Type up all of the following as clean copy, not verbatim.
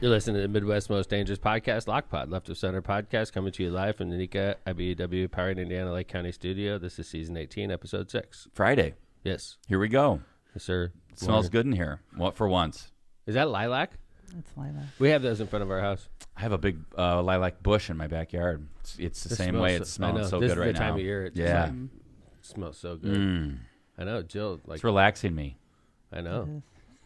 You're listening to the Midwest's most dangerous podcast, Lockpod, Left of Center podcast, coming to you live from the Nika IBEW Powered Indiana Lake County studio. This is season 18, episode 6. Friday. Yes. Here we go. Yes, sir. It smells good in here. What for once? Is that lilac? It's lilac. We have those in front of our house. I have a big lilac bush in my backyard. It's the same way. It's smelling so good right now. This is the time of year. It yeah. Smells so good. I know. Jill. It's relaxing me. I know.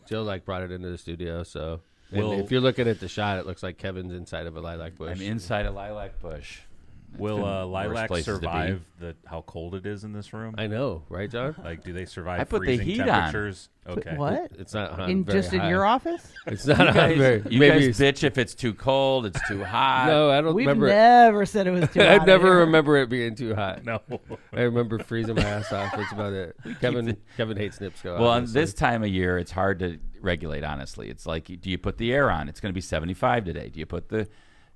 Jill brought it into the studio, so... if you're looking at the shot, it looks like Kevin's inside of a lilac bush. I'm inside a lilac bush. Will lilac survive how cold it is in this room? I know, right, John? Like, do they survive I put freezing the heat temperatures? On. Okay. What? It's not in your office? It's not very. You guys bitch if it's too cold, it's too hot. No, I don't remember. We've never said it was too hot. I never remember it being too hot. No. I remember freezing my ass off. That's about it. Kevin hates NIPSCO. Well, on this time of year, it's hard to regulate, honestly. It's like, do you put the air on? It's going to be 75 today. Do you put the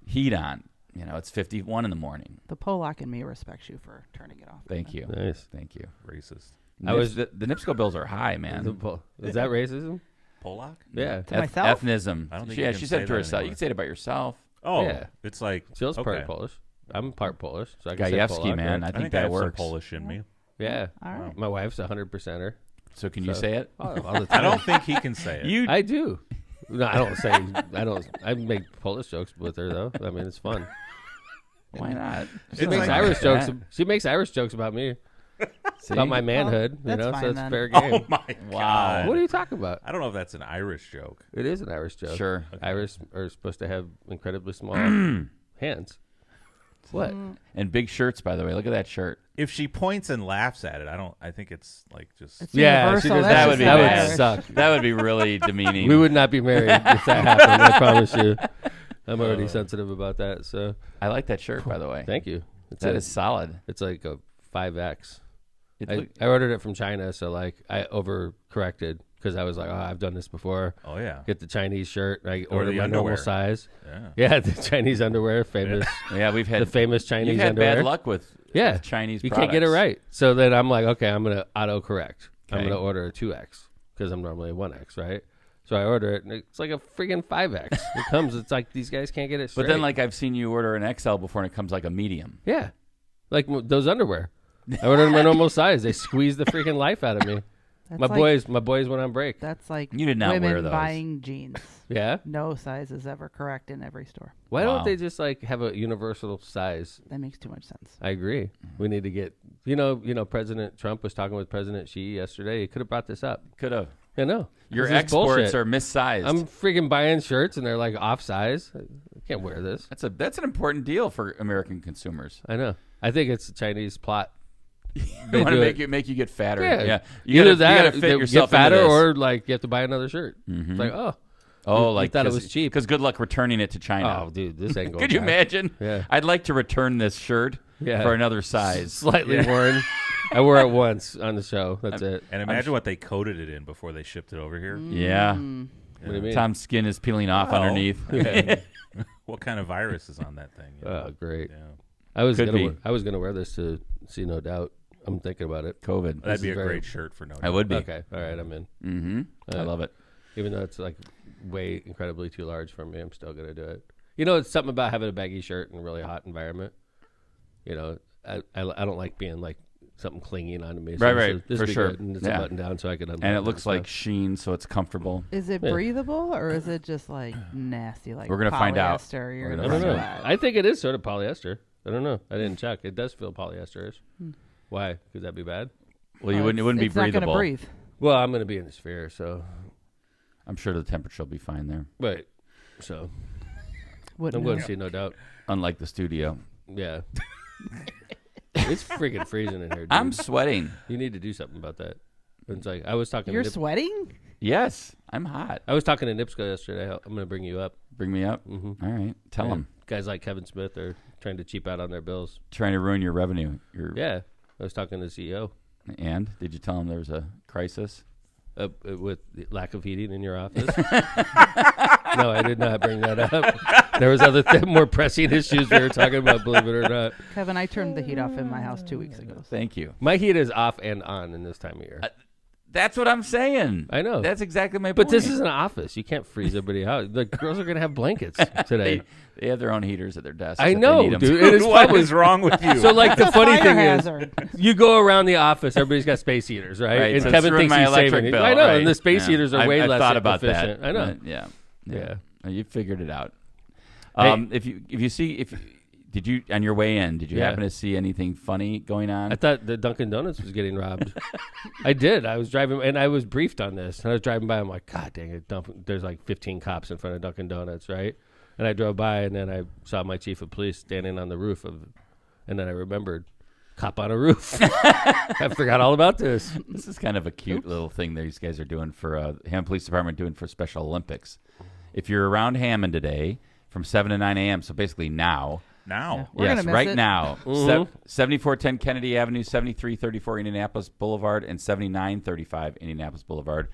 heat on? You know, it's 51 in the morning. The Polak in me respects you for turning it off. Thank you. Nice. Thank you. Racist. The NIPSCO bills are high, man. Is that racism? Polak? Yeah. To myself? Ethnism. I don't think she said it to herself. You can say it about yourself. Oh, yeah. It's like... Jill's part Polish. I'm part Polish. So I can say Gajewski, man. Right? I think that I have works. some Polish in me. Yeah. All right. My wife's 100%er. So can you say it? All the time. I don't think he can say it. I do. No, I don't say... I make Polish jokes with her, though. I mean, it's fun. Why not? She makes Irish jokes. She makes Irish jokes about me. About my manhood, well, so fine, it's then. fair game. Oh, my God. What are you talking about? I don't know if that's an Irish joke. It is an Irish joke. Sure. Okay. Irish are supposed to have incredibly small hands. What? And big shirts, by the way. Look at that shirt. If she points and laughs at it, I think it's like just... It's yeah, she universal. does, that would be that bad. would suck. That would be really demeaning. We would not be married if that happened, I promise you. I'm already sensitive about that, so... I like that shirt, by the way. Thank you. That is solid. It's like a 5X. I ordered it from China, so I overcorrected because I was like, I've done this before. Oh, yeah. Get the Chinese shirt. I Or ordered the my underwear. normal size. Yeah. Yeah, the Chinese underwear, famous. Yeah, we've had the famous Chinese you've had underwear. bad luck with Chinese you products. can't get it right. So then I'm like, okay, I'm going to autocorrect. I'm Okay. going to order a 2X because I'm normally a 1X, right? So I order it, and it's like a freaking 5X. It comes, it's like these guys can't get it straight. But then, I've seen you order an XL before, and it comes like a medium. Yeah, like those underwear. I ordered my normal size. They squeeze the freaking life out of me. My boys went on break. That's like You did not women wear those. buying jeans. Yeah? No size is ever correct in every store. Why Wow. don't they just have a universal size? That makes too much sense. I agree. We need to get, President Trump was talking with President Xi yesterday. He could have brought this up. Could have. I know. Your This is exports bullshit. are missized. I'm freaking buying shirts and they're off size. I can't wear this. That's an important deal for American consumers. I know. I think it's a Chinese plot. They want to make you get fatter. Yeah. You Either gotta, you gotta that, fit yourself get fatter, into this. or you have to buy another shirt. It's like, you thought it was cheap. Because good luck returning it to China. Oh, dude, this ain't going. Could you imagine? Yeah. I'd like to return this shirt for another size. Slightly worn. I wore it once on the show. That's it. And imagine what they coated it in before they shipped it over here. Yeah. What do you mean? Tom's skin is peeling off underneath. Yeah. What kind of virus is on that thing? Oh, great. Yeah. I was gonna wear this to see No Doubt. I'm thinking about it. COVID. That'd be a great shirt for No Doubt. I would be. Okay. All right. I'm in. Mm-hmm. I love it. Even though it's way incredibly too large for me, I'm still gonna do it. It's something about having a baggy shirt in a really hot environment. I don't like being something clinging onto me. So Right, this for be sure. good, and it's Yeah. a button down, so I can unbutton And it looks stuff. like sheen, so it's comfortable. Is it breathable or is it just nasty? We're gonna find out. polyester? We're I gonna don't find know. out. I think it is sort of polyester. I don't know. I didn't check. It does feel polyester-ish. Why? Could that be bad? Well, it wouldn't be it's not breathable. gonna breathe. Well, I'm going to be in the sphere, so. I'm sure the temperature will be fine there. Right. So. Wouldn't I'm going to know. see No Doubt. Unlike the studio. Yeah. It's freaking freezing in here, dude. I'm sweating. You need to do something about that. It's I was talking. You're to sweating? Yes, I'm hot. I was talking to NIPSCO yesterday. I'm going to bring you up. Bring me up. All right. Tell them. Guys like Kevin Smith are trying to cheap out on their bills. Trying to ruin your revenue. Yeah. I was talking to the CEO. And did you tell him there was a crisis? With the lack of heating in your office? No, I did not bring that up. There was other more pressing issues we were talking about, believe it or not. Kevin, I turned the heat off in my house 2 weeks ago. Thank you. My heat is off and on in this time of year. That's what I'm saying. I know. That's exactly my point. But this is an office. You can't freeze everybody out. The girls are going to have blankets today. They have their own heaters at their desks. I if they know, need 'em. dude. It is What probably is wrong with you? so. Like the funny Fire thing hazard. is, you go around the office. Everybody's got space heaters, right? Right, And so Kevin it's thinks my he's electric saving. bill, I know, right. and the space heaters are way I've less thought about efficient. that. I know. Yeah. You figured it out. Hey. If did you on your way in? Did you happen to see anything funny going on? I thought the Dunkin' Donuts was getting robbed. I did. I was driving, and I was briefed on this. And I was driving by. I'm like, God dang it! There's like 15 cops in front of Dunkin' Donuts, right? And I drove by, and then I saw my chief of police standing on the roof and then I remembered, cop on a roof. I forgot all about this. This is kind of a cute little thing that these guys are doing for Hammond Police Department doing for Special Olympics. If you're around Hammond today from 7 to 9 a.m., so basically now. Now. We're Yes, gonna miss right it. now. Mhm. 7410 Kennedy Avenue, 7334 Indianapolis Boulevard, and 7935 Indianapolis Boulevard.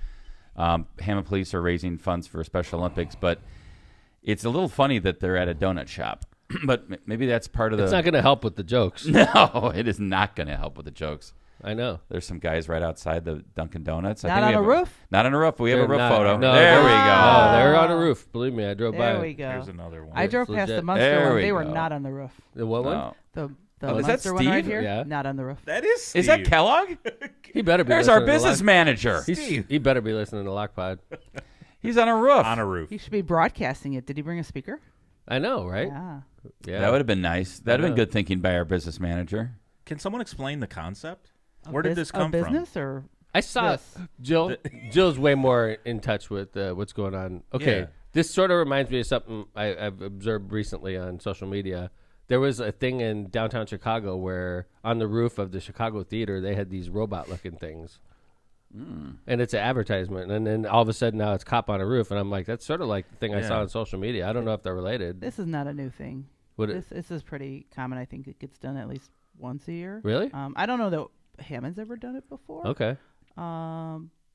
Hammond Police are raising funds for Special Olympics, but it's a little funny that they're at a donut shop. But maybe that's part of the... It's not going to help with the jokes. No, it is not going to help with the jokes. I know. There's some guys right outside the Dunkin' Donuts. Not on a roof? Not on a roof. We have a They're roof not- photo. no, there we they're- go. No, they're on a roof. Believe me, I drove by. There we go. Here's another one. I drove It's past the legit. Munster There one. we They were go. not on the roof. The what one? No. The Oh, is that Munster one right Steve? here, Yeah. not on the roof. That is Steve. Is that Kellogg? He better be There's our listening to business Lock- manager. He better be listening to Lockpod. He's on a roof. On a roof. He should be broadcasting it. Did he bring a speaker? I know, right? Yeah. Yeah. That would have been nice. That would have been know. good thinking by our business manager. Can someone explain the concept? A Where did this come a business or I saw this? Jill. Jill's way more in touch with what's going on. Okay, Yeah. this sort of reminds me of something I've observed recently on social media. There was a thing in downtown Chicago where on the roof of the Chicago Theater they had these robot-looking things, and it's an advertisement. And then all of a sudden now it's cop on a roof, and I'm like, that's sort of like the thing I saw Yeah. on social media. I don't know if they're related. This is not a new thing. Would it This is pretty common. I think it gets done at least once a year. really? I don't know that Hammond's ever done it before. Okay.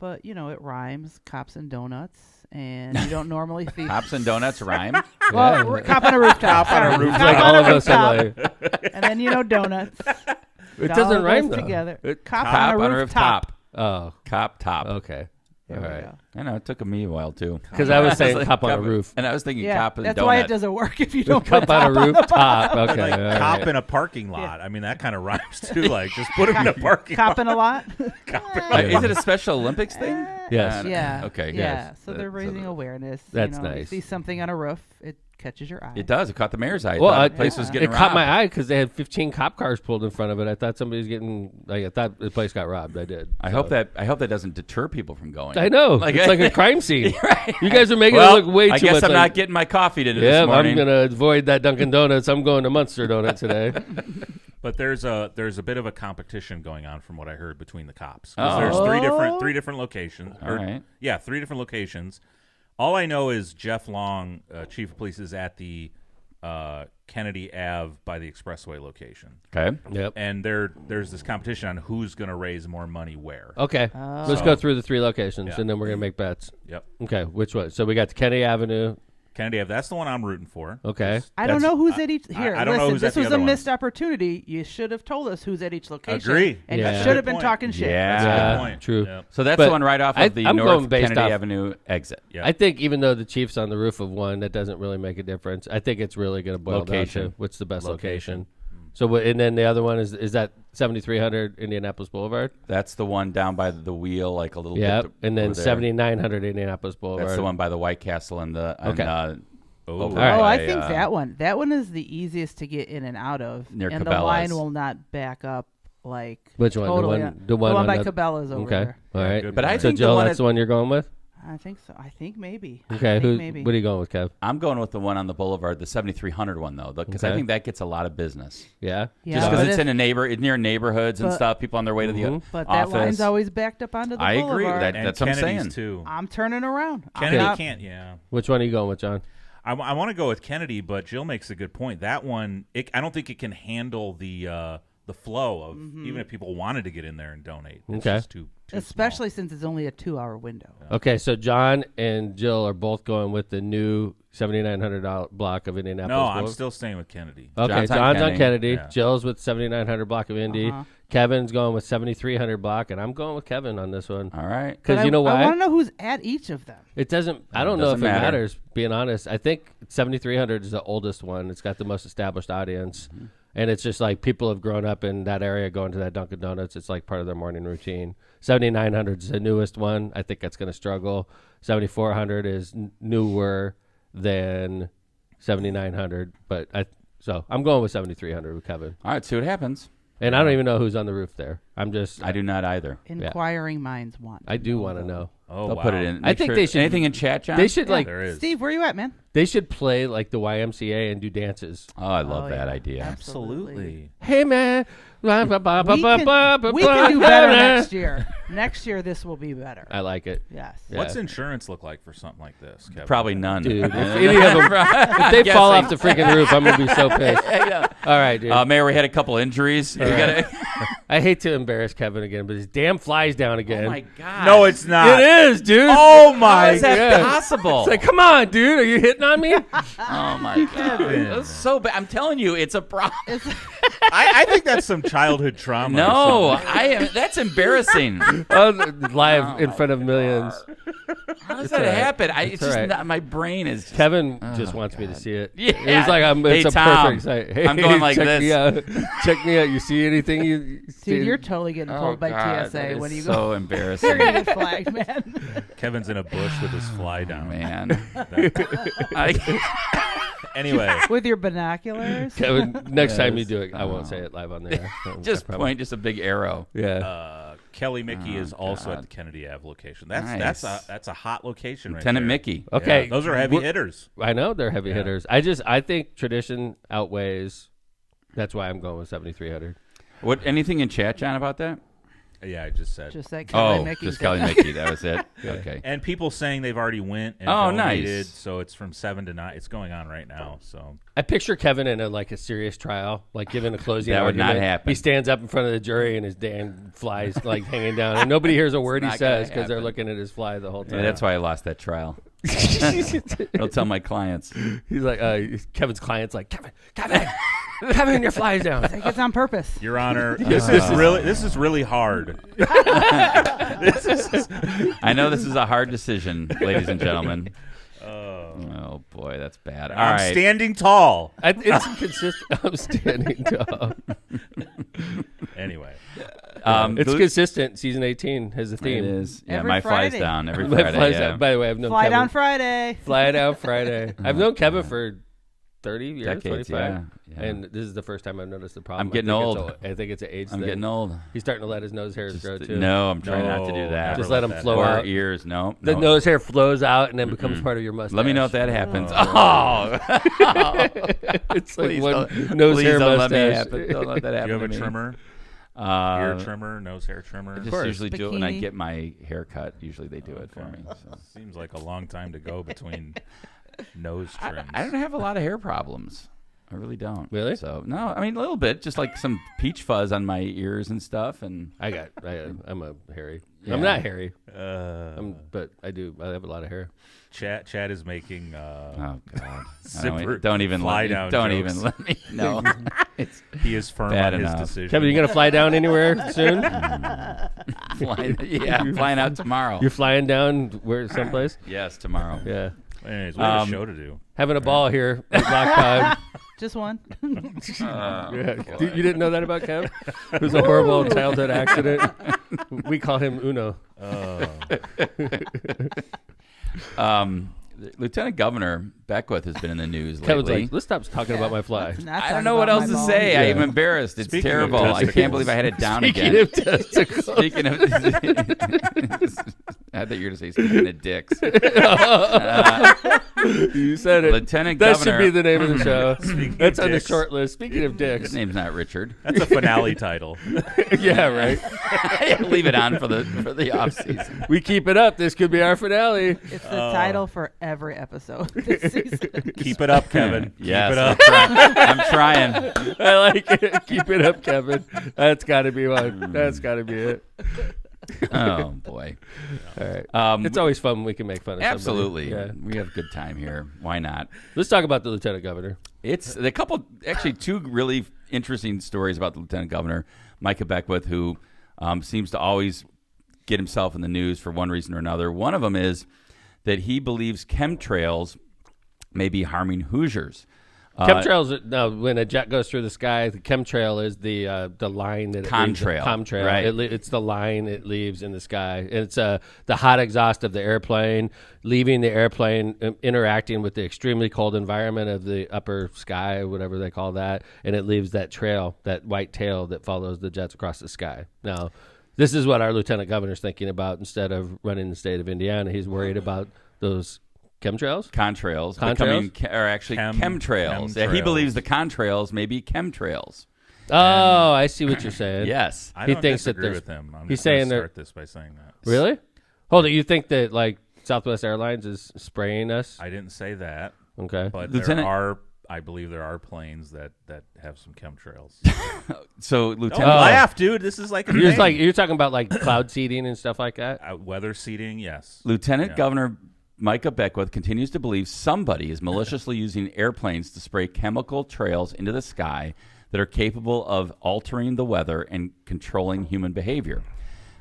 But you know it rhymes. Cops and donuts, and you don't normally see. Cops and donuts rhyme. Well, cop on a rooftop. Cop on a sorry. rooftop. Cop Like on all a of us are rooftop. like, And then donuts. it all doesn't goes rhyme though. together. Cop Cop on a rooftop. Oh, Cop top. okay. There All we right. go. I know it took me a while too. Because I was saying like cop on a roof. and I was thinking Yeah, cop and that's donut. why it doesn't work if you don't Cop put on a top on the rooftop. Okay. Like all cop right. in a parking lot. I mean, that kind of rhymes too. Like, just put him in a parking lot. Copping a lot. Is it a Special Olympics thing? Yes. Yeah. Okay. Yeah. yes. So they're raising awareness. That's You nice. see something on a roof, it catches your eye. It does. It caught the mayor's eye. Well, The place was it getting caught robbed. my eye because they had 15 cop cars pulled in front of it. I thought somebody was getting. Like, I thought the place got robbed. I did. I hope that doesn't deter people from going. I know. It's like a crime scene. Right. You guys are making Well, it look way I too guess much. I'm like, not getting my coffee today yeah, this morning. I'm gonna avoid that Dunkin' Donuts. I'm going to Munster Donut today. But there's a bit of a competition going on from what I heard between the cops. 'Cause Oh. There's three different locations. All right. Yeah, 3 different locations. All I know is Jeff Long, chief of police, is at the Kennedy Ave by the expressway location. Okay. Yep. And there's this competition on who's going to raise more money where. Okay. Let's So- go through the 3 locations, Yeah. and then we're gonna make bets. Yep. Okay. Which one? So we got the Kennedy Avenue. Kennedy Ave, that's the one I'm rooting for. Okay. I don't know who's at each. Here, I don't know listen, who's this at the was other a one. missed opportunity. You should have told us who's at each location. Agree. And Yeah. you That's should a have good been point. talking shit. Yeah. That's a Yeah, good point. true. Yep. So that's But the one right off of the I'm going North based Kennedy off- Avenue exit. Yeah. I think even though the Chiefs on the roof of one, that doesn't really make a difference. I think it's really going to boil Location. down to what's the best location. Location. So, and then the other one is that 7300 Indianapolis Boulevard? That's the one down by the wheel, like a little Yeah, bit. and then over there. 7900 Indianapolis Boulevard. That's the one by the White Castle and the. Okay. Over All right. Oh, I by, think that one. That one is the easiest to get in and out of, Near and the Cabela's. line will not back up like. Which one? Totally The one by on the- Cabela's over Okay, there. all Yeah, right. good But I point. So, think the Joe, one that's at- the one you're going with? I think so. I think maybe. Okay, I think maybe. what are you going with, Kev? I'm going with the one on the Boulevard, the 7300 one though, because I Okay. think that gets a lot of business. Yeah? Yeah, Just but because it's if- near neighborhoods and but- stuff, people on their way to the Mhm. But that office. line's always backed up onto the I boulevard. agree with that. And That's what I'm Kennedy's saying. too. I'm turning around. I'm Kennedy not- can't, yeah. Which one are you going with, John? I want to go with Kennedy, but Jill makes a good point. That one, I don't think it can handle the the flow of even if people wanted to get in there and donate. It's Okay. just too Especially since it's only a 2-hour window. Okay, so John and Jill are both going with the new $7,900 block of Indianapolis. No, I'm Wolves. still staying with Kennedy. Okay, John's on John's on Kennedy. Kennedy. Yeah. Jill's with 7,900 block of Indy. Kevin's going with 7,300 block, and I'm going with Kevin on this one. All right. Because you know I why? want to know who's at each of them. It doesn't. I don't know if doesn't it matter. matters. Being honest, I think 7,300 is the oldest one. It's got the most established audience, and it's just like people have grown up in that area going to that Dunkin' Donuts. It's like part of their morning routine. 7,900 is the newest one. I think that's going to struggle. 7,400 is newer than 7,900, but so I'm going with 7,300 with Kevin. All right. See what happens. And I don't even know who's on the roof there. I do not either. Inquiring minds want. I do want to know. Oh, They'll wow. put it in. I Make think sure- they should- Anything in chat, John? They should like There is. Steve, where you at, man? they should play like the YMCA and do dances. Oh, I love that yeah. idea. Absolutely. Hey man, We can do better next year. Next year, this will be better. I like it. Yes. Yeah. What's insurance look like for something like this, Kevin? Probably none. Dude, if any of them, if they fall off the freaking roof, I'm gonna be so pissed. Yeah. All right, dude. Mayor, we had a couple injuries. We gotta- I hate to embarrass Kevin again, but his damn fly's down again. Oh my god. No, it's not. It is, dude. Oh How my is that Yeah. possible? It's like, come on, dude. Are you hitting on me? Oh my god. That's so bad. I'm telling you, it's a problem. I think that's some childhood trauma. No, or something. I am. That's embarrassing. Live in front of millions. How does It's that all right. happen? It's It's just all right. not. My brain is. Just, Kevin just wants me to see it. Yeah. It was like it's Hey, a Tom, perfect sight. Hey, I'm going like check this. Me out. Check me out. You see anything? You see? Dude, you're totally getting Oh, pulled by God, TSA that when is you so go. embarrassing. You're gonna get flagged, man. Kevin's in a bush with his fly down. Man. Anyway, With your binoculars. Kevin, next time you Yes. do it, I won't say it live on there. Just I promise. point, just a big arrow. Yeah. Kelly Mickey is also at God. the Kennedy Ave location. Nice. That's a hot location Lieutenant right Mickey. there. Okay. Yeah, those are heavy We're- hitters. I know they're heavy Yeah. hitters. I think tradition outweighs. That's why I'm going with 7,300. What? Anything in chat, John, about that? Yeah, I just said. Just like Kelly Oh, Mickey just said. Kelly Mickey. That was it. Okay. And people saying they've already went and Oh, donated, nice. so it's from 7 to 9. It's going on right now. So I picture Kevin in a serious trial, like giving a closing That would not argument. happen. He stands up in front of the jury and his damn fly's like hanging down, and nobody hears a word he not gonna says because they're happen. looking at his fly the whole time. Yeah, that's why I lost that trial. I'll tell my clients. He's like, Kevin's client's like, Kevin, your fly's down. I think it's on purpose. Your Honor, this is really hard. I know this is a hard decision, ladies and gentlemen. Oh boy, that's bad. All I'm right. standing tall. It's consistent. I'm standing tall. Anyway, It's consistent. Season 18 has a It theme. is. Yeah, Every my fly's Friday. down every My Friday. fly's Yeah. down. By the way, I've known Fly Kevin. down Friday. Fly down Friday. I've known Kevin for 30 years, Decades, 25. yeah. And this is the first time I've noticed the problem. I'm getting I think old. I think it's an age I'm thing. getting old. He's starting to let his nose hairs grow too. No, I'm trying not to do No, that. never Just let let him that flow Or out. ears. No. The no. nose hair flows out and then becomes part of your mustache. Let me know if that happens. Oh. Oh, It's like please one don't, nose please hair don't let mustache. me happen. Don't let that do happen. you have a to me. trimmer? Uh, Ear trimmer, nose hair trimmer. I just course. usually do it when I Bikini. get my hair cut. Usually they do it for me. So. Seems like a long time to go between nose trims. I don't have a lot of hair problems. I really don't. Really? So no, I mean a little bit, just like some peach fuzz on my ears and stuff. And I'm a hairy. Yeah. I'm not hairy, Uh, but I have a lot of hair. Chad is making oh god, Zipper don't even fly let me, down don't jokes. even let me know. It's he is firm Bad on his enough. decision. Kevin, you gonna fly down anywhere soon? flying. Yeah, I'm flying out tomorrow. You're flying down someplace? Yes, tomorrow. Yeah, Anyways, we have a show to do. having a ball here at Black Pod. Just one. Yeah. You didn't know that about Kev? It was a horrible childhood accident. We call him Uno. Lieutenant Governor Beckwith has been in the news Kevin's lately. like, let's stop talking about my fly. Let's not I talk don't know what about else my to ball. say. Yeah. I'm embarrassed. It's Speaking of terrible. I testicles. can't believe I had it down Speaking again. of testicles. Speaking of, I thought you were going to say speaking of dicks. You said it. Lieutenant That Governor. should be the name of the show. That's of on the dicks. short list. Speaking of His dicks. name's not Richard. That's a finale title. Yeah, right. Leave it on for the off season. We keep it up. This could be our finale. It's the title for every episode. Keep it up, Kevin. Yes, Keep it up. I'm trying. I like it. Keep it up, Kevin. That's got to be one. That's got to be it. Oh boy! All right. It's always fun when we can make fun of Absolutely, somebody. Yeah. we have a good time here. Why not? Let's talk about the Lieutenant Governor. It's a couple, actually, two really interesting stories about the Lieutenant Governor Micah Beckwith, who seems to always get himself in the news for one reason or another. One of them is that he believes chemtrails may be harming Hoosiers. Chemtrails. No, when a jet goes through the sky, the chemtrail is the line that Contrail, Contrail. right. It's the line it leaves in the sky. And it's the hot exhaust of the airplane leaving the airplane, interacting with the extremely cold environment of the upper sky, whatever they call that, and it leaves that trail, that white tail that follows the jets across the sky. Now, this is what our Lieutenant Governor's thinking about. Instead of running the state of Indiana, he's worried about those chemtrails? Contrails. Contrails? Or actually chemtrails. Yeah, he believes the contrails may be chemtrails. Oh, I see what you're saying. Yes. I He don't thinks that disagree there's- with him. I'm he's just saying gonna that- start this by saying that. Really? Hold it. You think that, like, Southwest Airlines is spraying us? I didn't say that, Okay. but Lieutenant- I believe there are planes that have some chemtrails. So, Don't Lieutenant. laugh, dude. This is like a You're, thing. like, you're talking about, like, cloud seeding and stuff like that? Weather seeding, yes. Lieutenant Yeah. Governor Micah Beckwith continues to believe somebody is maliciously using airplanes to spray chemical trails into the sky that are capable of altering the weather and controlling human behavior.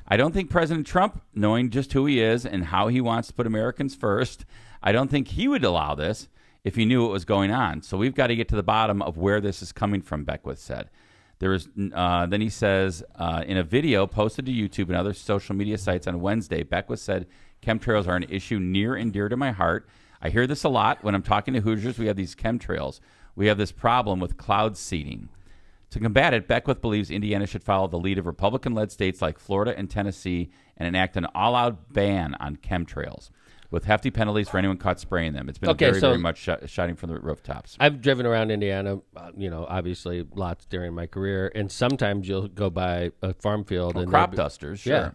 I don't think President Trump, knowing just who he is and how he wants to put Americans first, I don't think he would allow this if he knew what was going on. So we've got to get to the bottom of where this is coming from, Beckwith said. Then he says, in a video posted to YouTube and other social media sites on Wednesday, Beckwith said, chemtrails are an issue near and dear to my heart. I hear this a lot. When I'm talking to Hoosiers, we have these chemtrails. We have this problem with cloud seeding. To combat it, Beckwith believes Indiana should follow the lead of Republican-led states like Florida and Tennessee and enact an all-out ban on chemtrails with hefty penalties for anyone caught spraying them. It's been very much shouting from the rooftops. I've driven around Indiana, obviously lots during my career, and sometimes you'll go by a farm field. and Crop dusters, sure. Yeah.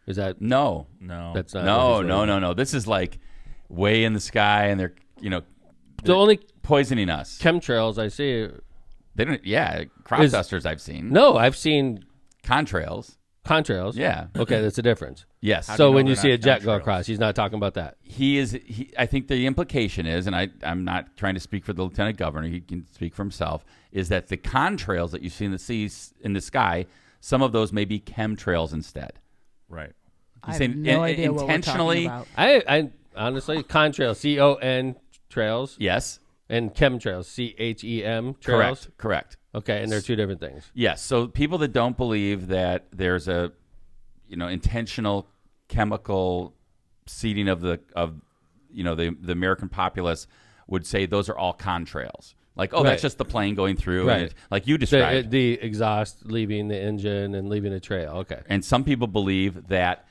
Is that... No. That's not... No. This is like way in the sky, and they're, The only poisoning us. chemtrails I see... They don't. Yeah, crop dusters I've seen. No, I've seen Contrails. contrails. Yeah. Okay, that's a difference. Yes. How do So you know when you they're see a not jet go chemtrails? across, he's not talking about that. I think the implication is, and I'm not trying to speak for the Lieutenant Governor, he can speak for himself, is that the contrails that you see in the sky, some of those may be chemtrails instead. Right. I He's have saying no idea what we're intentionally- talking about. I honestly, contrails, CON trails, Yes. and chemtrails, CHEM trails. Correct. Okay, and they're two different things. Yes. So people that don't believe that there's a, intentional chemical seeding of the American populace would say those are all contrails. Like, Right. that's just the plane going through, Right. and like you described. The exhaust leaving the engine and leaving a trail. Okay. And some people believe that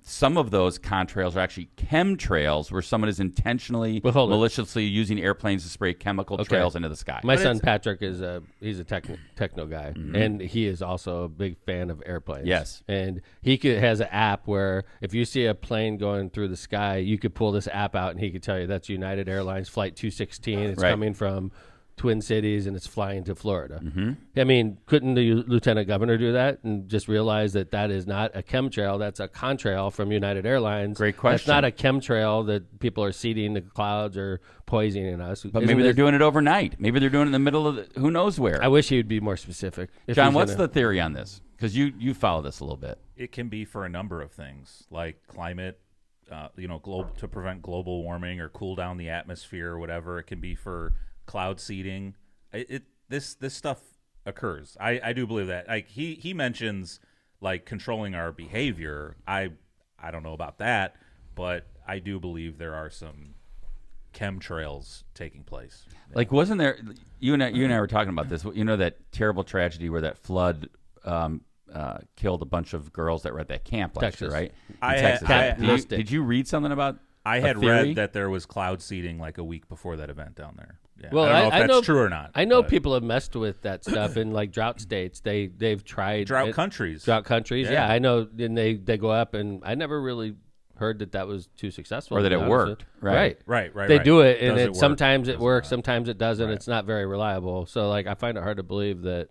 some of those contrails are actually chemtrails, where someone is intentionally, Well, hold it. maliciously using airplanes to spray chemical trails into the sky. My son Patrick is he's a techno guy, and he is also a big fan of airplanes. Yes. And he has an app where if you see a plane going through the sky, you could pull this app out, and he could tell you that's United Airlines Flight 216. It's Right. coming from Twin Cities, and it's flying to Florida. I mean, couldn't the Lieutenant Governor do that and just realize that that is not a chemtrail? That's a contrail from United Airlines. Great question. That's not a chemtrail that people are seeding the clouds or poisoning us. But maybe they're doing it overnight. Maybe they're doing it in the middle of who knows where. I wish he would be more specific. If John, he's what's gonna- the theory on this? Because you follow this a little bit. It can be for a number of things, like climate, to prevent global warming or cool down the atmosphere or whatever. It can be for cloud seeding. This stuff occurs. I do believe that. Like he mentions like controlling our behavior. I don't know about that, but I do believe there are some chemtrails taking place. Like, wasn't there? You and I were talking about this. That terrible tragedy where that flood killed a bunch of girls that were at that camp last Texas. year, right? In I Texas. had- Did you read something about? I a had theory? read that there was cloud seeding like a week before that event down there. Yeah. Well, I don't know if I that's know- true or not. I know but people have messed with that stuff in like drought states. They've tried drought countries. Drought countries, Yeah. yeah, I know. And they go up, and I never really heard that was too successful. Or that to be it honest worked. with- Right. They do it, and Does it work? sometimes it Does works, not? sometimes it doesn't. Right. It's not very reliable. So, like, I find it hard to believe that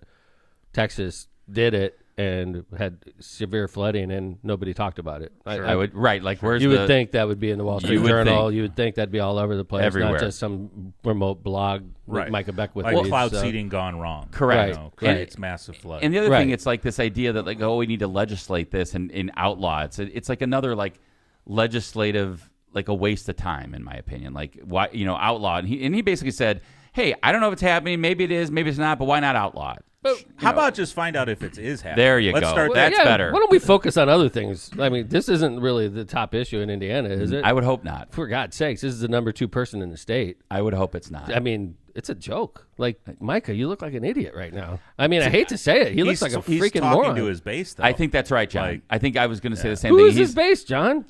Texas did it and had severe flooding, and nobody talked about it. Sure. I would like where's You the would think that would be in the Wall Street would Journal. think. You would think that'd be all over the place, Everywhere. not just some remote blog Right. that Micah Beckwith Like reads, cloud so. seeding gone wrong. Correct. You know, Right. It's massive flood. And the other Right. thing, it's like this idea that like, oh, we need to legislate this and outlaw it. So it's like another like legislative, like a waste of time, in my opinion. Like why, outlaw it. And he basically said, hey, I don't know if it's happening. Maybe it is, maybe it's not, but why not outlaw it? How about just find out if it is happening? There you Let's go. Start That's there. better. Why don't we focus on other things? I mean, this isn't really the top issue in Indiana, is it? I would hope not. For God's sakes, this is the number 2 person in the state. I would hope it's not. I mean, it's a joke. Like, Micah, you look like an idiot right now. I mean, I hate to say it. He looks like a He's freaking talking moron. to his base, though. I think that's right, John. Like- I think I was going to say the same Who thing. is his base, John?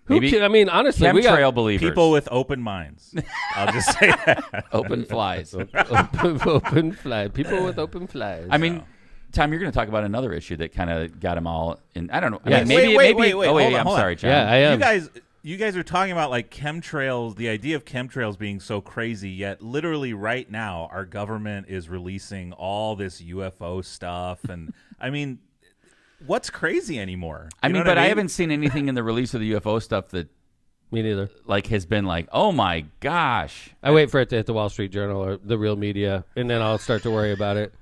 Who maybe I mean, honestly, we chemtrail got believers. people with open minds. I'll just say that. open flies. open fly. People with open flies. I mean, Tom, you're going to talk about another issue that kind of got them all in. I don't know. I Yes. mean, maybe. Wait, Oh, hold wait. on, I'm hold on. sorry, John. yeah, I am. You guys are talking about like chemtrails, the idea of chemtrails being so crazy, yet literally right now our government is releasing all this UFO stuff. And I mean, what's crazy anymore? I You mean, know what but I haven't seen anything in the release of the UFO stuff that Me neither. like has been like, oh my gosh. I wait for it to hit the Wall Street Journal or the real media, and then I'll start to worry about it.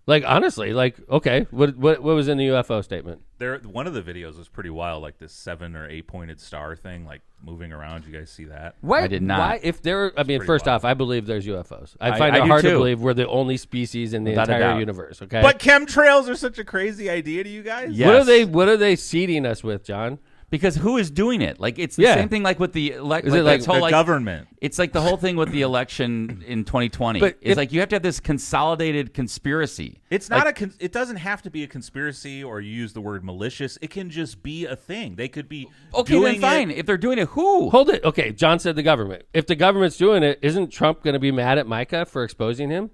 Like, honestly, like, okay, what was in the UFO statement? One of the videos was pretty wild, like this 7 or 8 pointed star thing, like moving around. You guys see that? Why, I did not. Why, if there, I mean, pretty first wild. off, I believe there's UFOs. I I find it do hard to too. believe we're the only species in the Without a entire doubt. universe. Okay, But chemtrails are such a crazy idea to you guys. Yeah. Yes. what are they seeding us with, John? Because who is doing it? Like it's the Yeah. same thing like with the Is it like this whole, The government. It's like the whole thing with the election in 2020. But It's if- like you have to have this consolidated conspiracy. It's not it doesn't have to be a conspiracy or you use the word malicious. It can just be a thing. They could be Okay, doing then fine. it. If they're doing it, who? Hold it. Okay, John said the government. If the government's doing it, isn't Trump going to be mad at Micah for exposing him?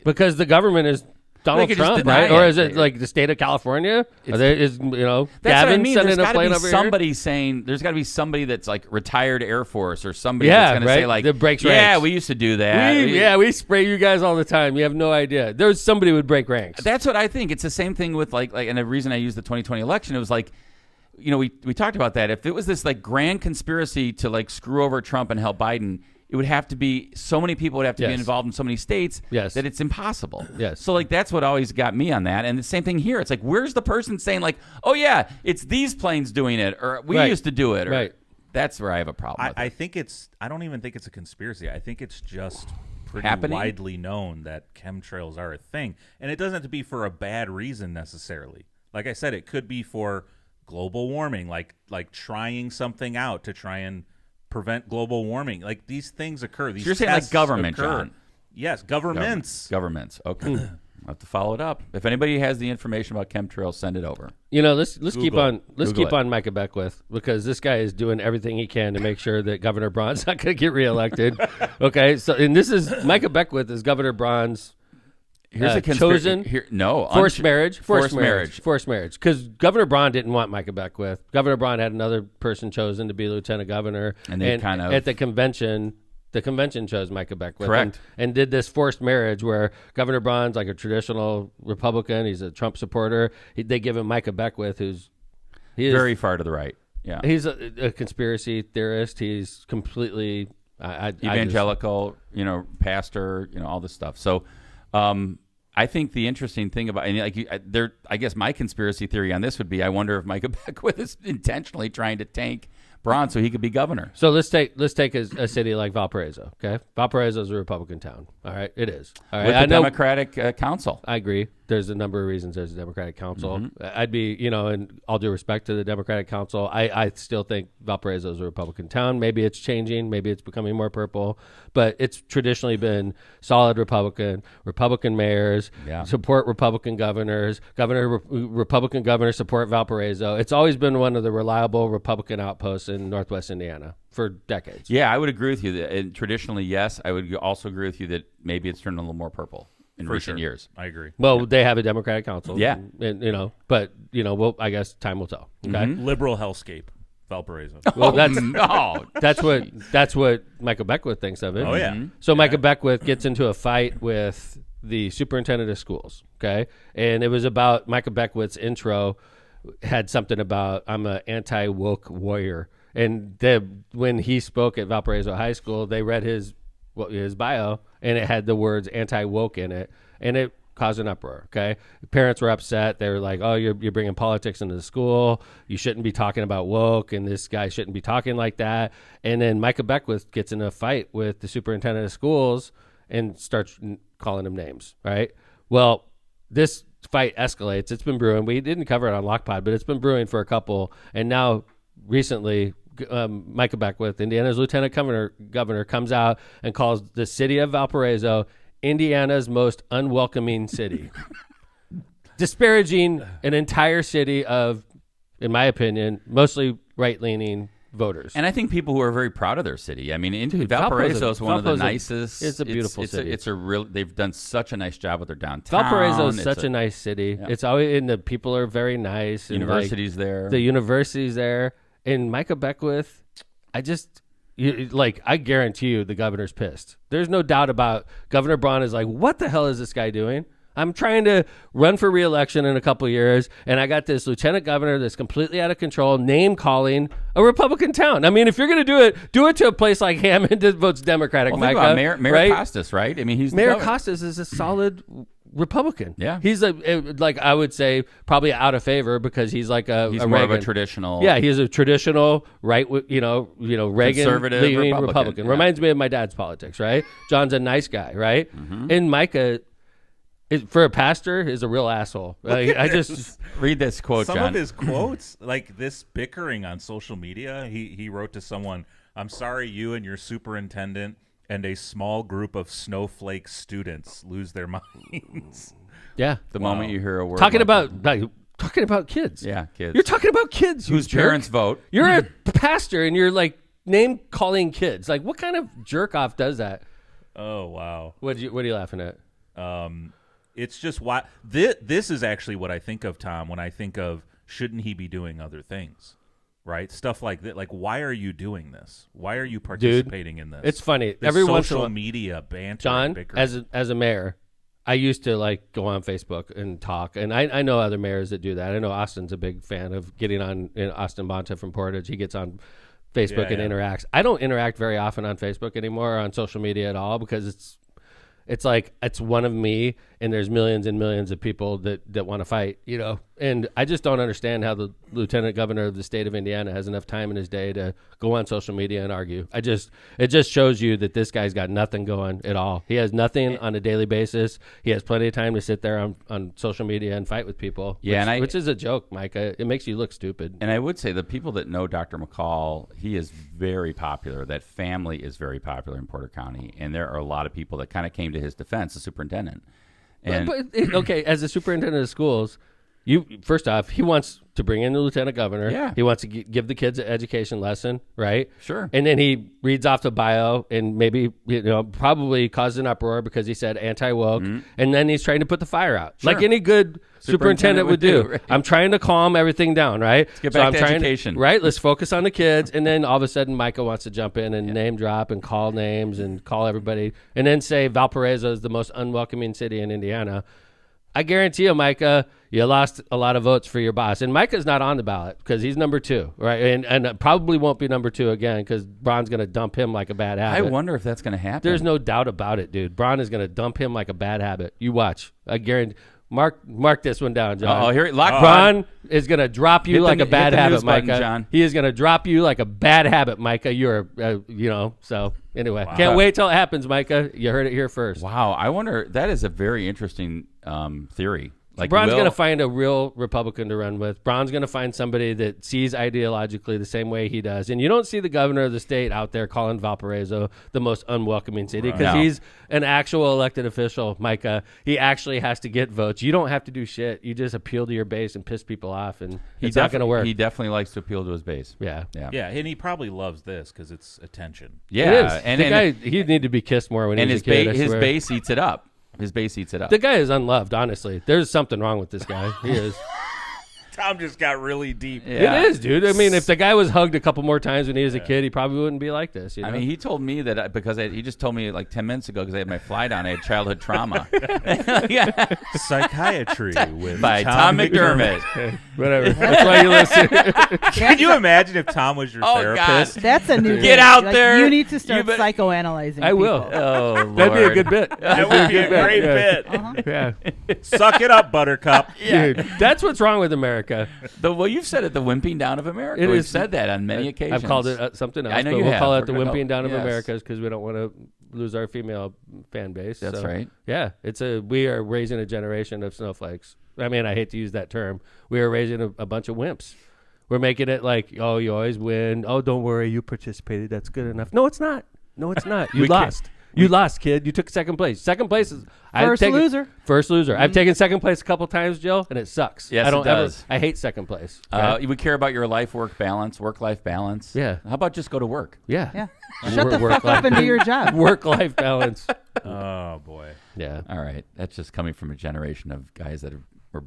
Because the government is Donald could just Trump, deny right? Or it. is it like the state of California? Are there, That's what Gavin I mean. sending There's a got to plane be over somebody saying. There's got to be somebody that's like retired Air Force or somebody Yeah, that's going to say right? like, That breaks yeah, ranks. we used to do that. here? We spray you guys all the time. You have no idea. There's somebody who would break ranks. That's what I think. It's the same thing with like, and the reason I used the 2020 election, it was like, we talked about that. If it was this like grand conspiracy to like screw over Trump and help Biden, it would have to be so many people would have to be Yes. involved in so many states Yes. that it's impossible. Yes. So like that's what always got me on that. And the same thing here. It's like where's the person saying like, oh yeah, it's these planes doing it, or we Right. used to do it, or Right. that's where I have a problem. with I it. think I don't even think it's a conspiracy. I think it's just pretty Happening? widely known that chemtrails are a thing. And it doesn't have to be for a bad reason necessarily. Like I said, it could be for global warming, like trying something out to try and prevent global warming. Like these things occur. These So you're saying like tests government, occur. John? Yes, governments. Governments. Okay. I'll have to follow it up. If anybody has the information about chemtrails, send it over. Let's keep Google keep it. on Micah Beckwith, because this guy is doing everything he can to make sure that Governor Braun's not going to get reelected. Okay, so and this is Micah Beckwith is Governor Braun's Here's a chosen forced marriage. Because Governor Braun didn't want Micah Beckwith. Governor Braun had another person chosen to be lieutenant governor, And they kind of- at the convention. The convention chose Micah Beckwith, Correct. and did this forced marriage where Governor Braun's like a traditional Republican. He's a Trump supporter. They give him Micah Beckwith, he is Very far to the right. Yeah. he's a conspiracy theorist. He's completely Evangelical, pastor, all this stuff. So, I think the interesting thing about, and like I guess my conspiracy theory on this would be, I wonder if Micah Beckwith is intentionally trying to tank Braun so he could be governor. So let's take a city like Valparaiso. Okay, Valparaiso is a Republican town. All right, it is. All right, With I the know. Democratic council. I agree. There's a number of reasons there's a Democratic council. Mm-hmm. I'd be, and all due respect to the Democratic council, I still think Valparaiso is a Republican town. Maybe it's changing. Maybe it's becoming more purple. But it's traditionally been solid Republican mayors, Yeah. support Republican governors, Republican governors support Valparaiso. It's always been one of the reliable Republican outposts in Northwest Indiana for decades. Yeah, I would agree with you. And traditionally, yes. I would also agree with you that maybe it's turned a little more purple. in For recent sure. years. I agree. Well, they have a Democratic council. Yeah. And but well, I guess time will tell. Okay. Liberal hellscape, Valparaiso. Well, that's No. that's what Micah Beckwith thinks of it. Oh yeah. So Micah Beckwith gets into a fight with the superintendent of schools. Okay, and it was about Micah Beckwith's intro had something about I'm an anti-woke warrior, and when he spoke at Valparaiso High School, they read his bio, and it had the words anti-woke in it, and it caused an uproar. Okay, parents were upset. They were like, "Oh, you're bringing politics into the school. You shouldn't be talking about woke, and this guy shouldn't be talking like that." And then Micah Beckwith gets in a fight with the superintendent of schools and starts calling him names. Right. Well, this fight escalates. It's been brewing. We didn't cover it on Lockpod, but it's been brewing for a couple. And now, recently, Micah Beckwith, Indiana's Lieutenant Governor, comes out and calls the city of Valparaiso Indiana's most unwelcoming city, disparaging an entire city of, in my opinion, mostly right-leaning voters. And I think people who are very proud of their city. I mean, Valparaiso is one of the nicest. It's a beautiful city. It's a real. They've done such a nice job with their downtown. Valparaiso is such a nice city. Yeah. It's always, and the people are very nice. And University's there. The university's there. And Micah Beckwith, I guarantee you the governor's pissed. There's no doubt about Governor Braun is like, what the hell is this guy doing? I'm trying to run for re-election in a couple of years, and I got this lieutenant governor that's completely out of control, name-calling a Republican town. I mean, if you're going to do it to a place like Hammond that votes Democratic, well, Micah. Think about Mayor right? Costas, right? I mean, he's Mayor Costas is a solid Republican. Yeah. He's I would say probably out of favor because he's like he's more of a traditional. Yeah, he's a traditional right, Reagan conservative leaning Republican. Yeah. Reminds me of my dad's politics, right? John's a nice guy, right? Mm-hmm. And Micah, for a pastor, is a real asshole. I just read this quote, Some John. of his quotes, like this bickering on social media, he wrote to someone, "I'm sorry you and your superintendent and a small group of snowflake students lose their minds." Yeah. The moment you hear a word talking like about kids. Yeah, kids. You're talking about kids whose parents vote. You're a pastor and you're like name calling kids. Like, what kind of jerk off does that? Oh wow. What are you laughing at? It's just why this is actually what I think of, Tom, when I think of shouldn't he be doing other things, right? Stuff like that. Like, why are you doing this? Why are you participating in this? It's funny. This Every once in a social while, media banter. John, and bickering. as a mayor, I used to like go on Facebook and talk, and I know other mayors that do that. I know Austin's a big fan of getting on. Austin Bonta from Portage, he gets on Facebook and interacts. I don't interact very often on Facebook anymore or on social media at all because it's like it's one of me and there's millions and millions of people that want to fight, and I just don't understand how the lieutenant governor of the state of Indiana has enough time in his day to go on social media and argue. It just shows you that this guy's got nothing going at all. He has nothing on a daily basis. He has plenty of time to sit there on social media and fight with people. Which is a joke, Micah. It makes you look stupid. And I would say the people that know Dr. McCall, he is very popular. That family is very popular in Porter County, and there are a lot of people that kind of came to his defense, the superintendent. And okay, as a superintendent of schools, first off, he wants to bring in the lieutenant governor. Yeah. He wants to give the kids an education lesson, right? Sure. And then he reads off the bio and maybe, probably caused an uproar because he said anti-woke. Mm-hmm. And then he's trying to put the fire out. Sure. Like any good superintendent would do. Right. I'm trying to calm everything down, right? Let's get back to education. Right? Let's focus on the kids. And then all of a sudden, Micah wants to jump in and name drop and call names and call everybody. And then say Valparaiso is the most unwelcoming city in Indiana. I guarantee you, Micah, you lost a lot of votes for your boss. And Micah's not on the ballot because he's number 2, right? And probably won't be number 2 again because Braun's going to dump him like a bad habit. I wonder if that's going to happen. There's no doubt about it, dude. Braun is going to dump him like a bad habit. You watch. I guarantee. Mark this one down, John. Braun is going to drop you like a bad habit, Micah. John. He is going to drop you like a bad habit, Micah. You're, so anyway. Wow. Can't wait till it happens, Micah. You heard it here first. Wow. I wonder, that is a very interesting theory. Like Braun's going to find a real Republican to run with. Braun's going to find somebody that sees ideologically the same way he does. And you don't see the governor of the state out there calling Valparaiso the most unwelcoming city because he's an actual elected official, Micah. He actually has to get votes. You don't have to do shit. You just appeal to your base and piss people off, and it's not going to work. He definitely likes to appeal to his base. Yeah. And he probably loves this because it's attention. Yeah. It is. And the guy, he'd need to be kissed more when he was a kid. And his base eats it up. His base eats it up. The guy is unloved, honestly. There's something wrong with this guy. He is. Tom just got really deep. Yeah. It is, dude. I mean, if the guy was hugged a couple more times when he was a kid, he probably wouldn't be like this. You know? I mean, he told me that he just told me like 10 minutes ago because I had my flight on. I had childhood trauma. Yeah. Psychiatry with By Tom McDermott. Whatever. That's why you listen. Can you imagine if Tom was your Oh, therapist? God. That's a new Get thing. out there. You need to start You psychoanalyzing I will. people. Oh, Lord. That'd be a good bit. That would be a great bit. Yeah. Suck it up, Buttercup. Dude, that's what's wrong with America. Well, you've said it, the wimping down of America. It We've is- said that on many occasions. I've called it something else. I know but you we'll have. call it We're the gonna wimping down of yes. America because we don't want to lose our female fan base. That's So, right. Yeah, we are raising a generation of snowflakes. I mean, I hate to use that term. We are raising a bunch of wimps. We're making it like, oh, you always win. Oh, don't worry, you participated. That's good enough. No, it's not. No, it's not. You lost. You lost, kid. You took second place. Second place is First loser. First loser. I've taken second place a couple times, Jill, and it sucks. Yes, I don't it does. I hate second place. Right? We care about your work-life balance. Yeah. How about just go to work? Yeah. Yeah. Shut the fuck up and do your job. Work-life balance. Oh, boy. Yeah. All right. That's just coming from a generation of guys that were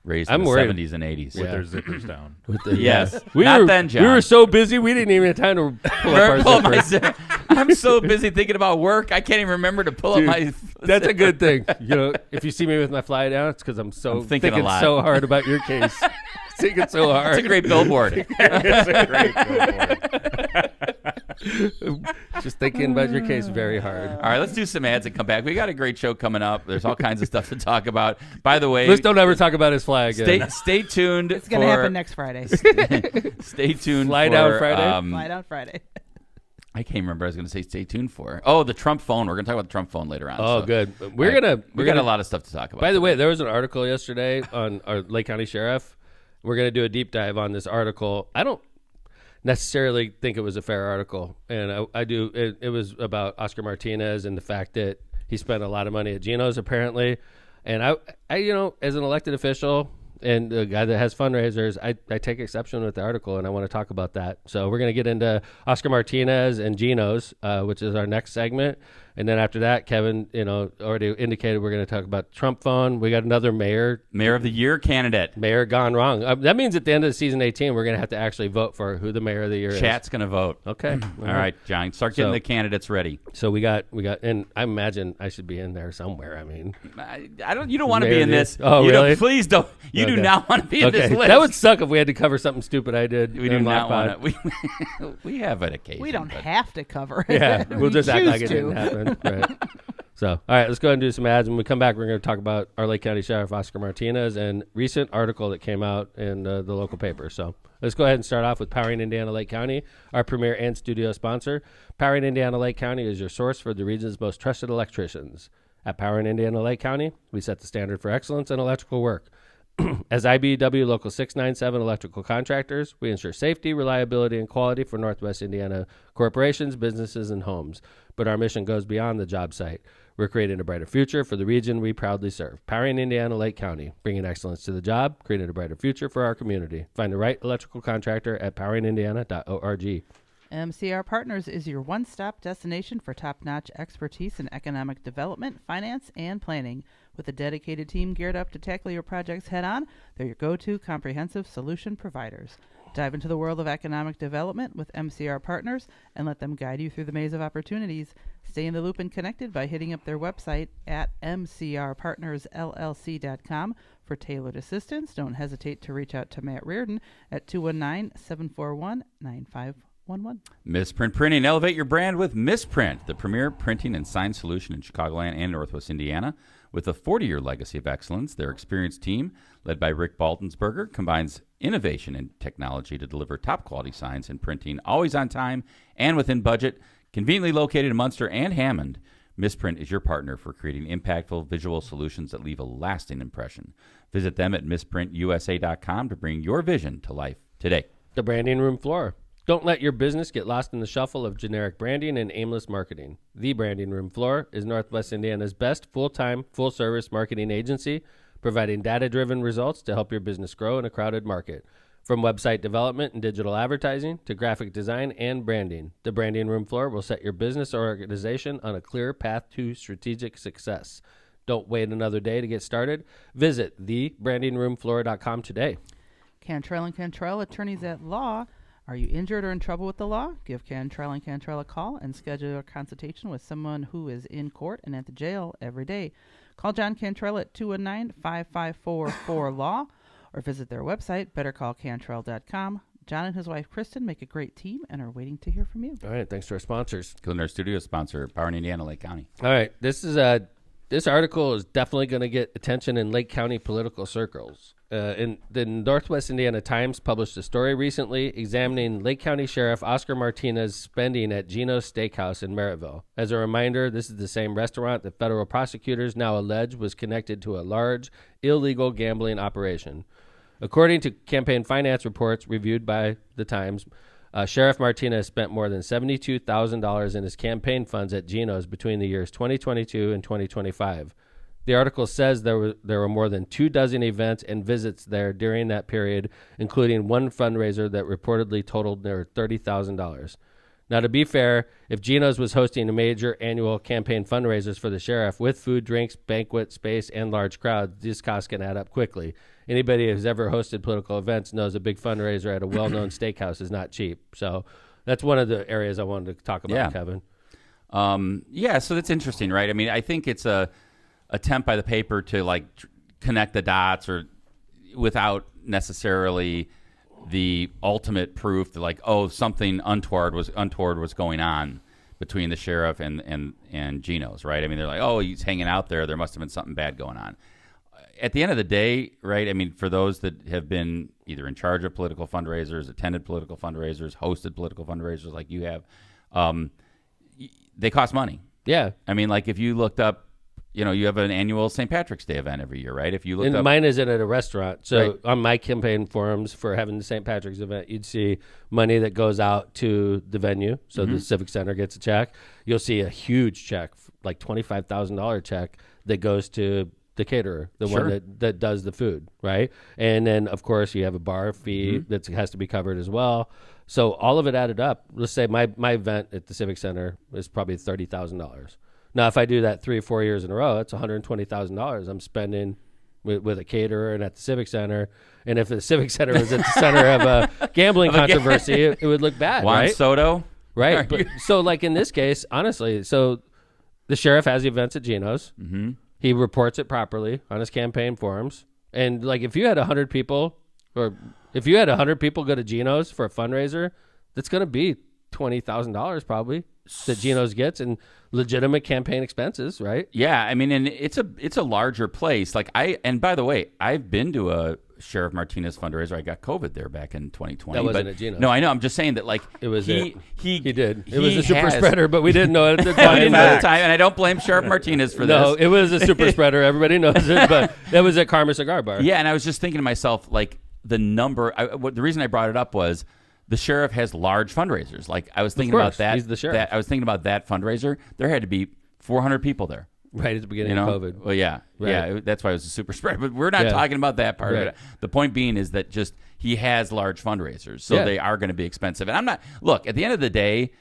raised I'm in the worried. 70s and 80s. Yeah. Their zippers down. Yes. We Not were, then, John. We were so busy, we didn't even have time to pull up our Pull my zippers. zipper. I'm so busy thinking about work, I can't even remember to pull Dude, up my. That's a good thing. You know, if you see me with my fly down, it's because I'm thinking a lot. so hard about your case. Thinking so hard. It's a great billboard. It's a great billboard. Just thinking about your case very hard. All right, let's do some ads and come back. We got a great show coming up. There's all kinds of stuff to talk about. By the way, Let's don't ever talk about his fly again. stay tuned. It's going to happen next Friday. Stay tuned. Fly for, down Friday? Fly down Friday. I can't remember. I was going to say stay tuned for. Oh, the Trump phone. We're going to talk about the Trump phone later on. Oh, so. good. We got a lot of stuff to talk about. By the way, there was an article yesterday on our Lake County Sheriff. We're going to do a deep dive on this article. I don't necessarily think it was a fair article, and I do. It was about Oscar Martinez and the fact that he spent a lot of money at Geno's apparently. And I you know, as an elected official and a guy that has fundraisers, I take exception with the article, and I want to talk about that. So we're going to get into Oscar Martinez and Geno's, which is our next segment. And then after that, Kevin, you know, already indicated we're going to talk about Trump phone. We got another mayor of the year candidate. Mayor gone wrong. That means at the end of season 18, we're going to have to actually vote for who the mayor of the year is. Chat's going to vote. Okay. All right, John. Start getting So- the candidates ready. So we got, and I imagine I should be in there somewhere. I mean, I don't. You don't want to Mayor be of in the- this. Oh, You don't- really? please don't. You do Okay. not want to be in this list. That would suck if we had to cover something stupid I did. We do in not Lockpod. want to. We have an occasion. We don't but- have to cover it. Yeah, We we'll just act choose like it to. didn't happen. Right. So, all right, let's go ahead and do some ads. When we come back, we're going to talk about our Lake County Sheriff, Oscar Martinez, and recent article that came out in the local paper. So let's go ahead and start off with Powering Indiana Lake County, our premier and studio sponsor. Powering Indiana Lake County is your source for the region's most trusted electricians. At Powering Indiana Lake County, we set the standard for excellence in electrical work. As IBEW Local 697 electrical contractors, we ensure safety, reliability, and quality for Northwest Indiana corporations, businesses, and homes. But our mission goes beyond the job site. We're creating a brighter future for the region we proudly serve. Powering Indiana Lake County, bringing excellence to the job, creating a brighter future for our community. Find the right electrical contractor at poweringindiana.org. MCR Partners is your one-stop destination for top-notch expertise in economic development, finance, and planning. With a dedicated team geared up to tackle your projects head-on, they're your go-to comprehensive solution providers. Dive into the world of economic development with MCR Partners and let them guide you through the maze of opportunities. Stay in the loop and connected by hitting up their website at mcrpartnersllc.com for tailored assistance. Don't hesitate to reach out to Matt Reardon at 219-741-9511. Misprint Printing. Elevate your brand with Misprint, the premier printing and sign solution in Chicagoland and Northwest Indiana. With a 40-year legacy of excellence, their experienced team, led by Rick Baltensberger, combines innovation and technology to deliver top-quality signs and printing, always on time and within budget. Conveniently located in Munster and Hammond, Misprint is your partner for creating impactful visual solutions that leave a lasting impression. Visit them at misprintusa.com to bring your vision to life today. The branding room floor. Don't let your business get lost in the shuffle of generic branding and aimless marketing. The Branding Room Floor is Northwest Indiana's best full-time, full-service marketing agency, providing data-driven results to help your business grow in a crowded market. From website development and digital advertising to graphic design and branding, the Branding Room Floor will set your business or organization on a clear path to strategic success. Don't wait another day to get started. Visit thebrandingroomfloor.com today. Cantrell and Cantrell, attorneys at law. Are you injured or in trouble with the law? Give Cantrell and Cantrell a call and schedule a consultation with someone who is in court and at the jail every day. Call John Cantrell at 219-554-4LAW or visit their website, bettercallcantrell.com. John and his wife, Kristen, make a great team and are waiting to hear from you. All right, thanks to our sponsors. Culinary Studio sponsor, Power in Indiana, Lake County. All right, this article is definitely going to get attention in Lake County political circles. In the Northwest Indiana Times published a story recently examining Lake County Sheriff Oscar Martinez's spending at Gino's Steakhouse in Merrittville. As a reminder, this is the same restaurant that federal prosecutors now allege was connected to a large illegal gambling operation. According to campaign finance reports reviewed by the Times, Sheriff Martinez spent more than $72,000 in his campaign funds at Gino's between the years 2022 and 2025. The article says there were more than 24 events and visits there during that period, including one fundraiser that reportedly totaled near $30,000. Now, to be fair, if Gino's was hosting a major annual campaign fundraisers for the sheriff with food, drinks, banquet space, and large crowds, these costs can add up quickly. Anybody who's ever hosted political events knows a big fundraiser at a well-known steakhouse is not cheap. So that's one of the areas I wanted to talk about, Kevin. So that's interesting, right? I mean, I think it's a attempt by the paper to connect the dots or without necessarily the ultimate proof that something untoward was going on between the sheriff and Gino's, right? I mean, they're like, oh, he's hanging out there. There must have been something bad going on. At the end of the day, right, I mean, for those that have been either in charge of political fundraisers, attended political fundraisers, hosted political fundraisers like you have, they cost money. Yeah. I mean, if you looked up, you have an annual St. Patrick's Day event every year, right? If you looked up, mine isn't at a restaurant. So right. On my campaign forums for having the St. Patrick's event, you'd see money that goes out to the venue. So the Civic Center gets a check. You'll see a huge check, like $25,000 check that goes to the caterer, the one that does the food, right? And then, of course, you have a bar fee that has to be covered as well. So all of it added up. Let's say my event at the Civic Center is probably $30,000. Now, if I do that 3 or 4 years in a row, it's $120,000 I'm spending with a caterer and at the Civic Center. And if the Civic Center was at the center of a gambling controversy, it would look bad, Juan right? Soto? Right. But, so in this case, honestly, so the sheriff has events at Gino's. Mm-hmm. He reports it properly on his campaign forums. And if you had 100 people or if you had 100 people go to Gino's for a fundraiser, that's going to be $20,000 probably that Gino's gets in legitimate campaign expenses, right? Yeah, I mean, and it's a larger place. And by the way, I've been to a Sheriff Martinez fundraiser. I got COVID there back in 2020. That wasn't at Gino's. No, I know. I'm just saying that it was he did. It was a super spreader, but we didn't know it at the time. We didn't know at the time, and I don't blame Sheriff Martinez for this. No, it was a super spreader. Everybody knows it, but that was at Karma Cigar Bar. Yeah, and I was just thinking to myself, the number. The reason I brought it up was the sheriff has large fundraisers. I was thinking about that. He's the sheriff. I was thinking about that fundraiser. There had to be 400 people there. Right at the beginning of COVID. Well, yeah. Right. Yeah, that's why it was a super spread. But we're not talking about that part of it. The point being is that just he has large fundraisers, so they are going to be expensive. And I'm not – look, at the end of the day,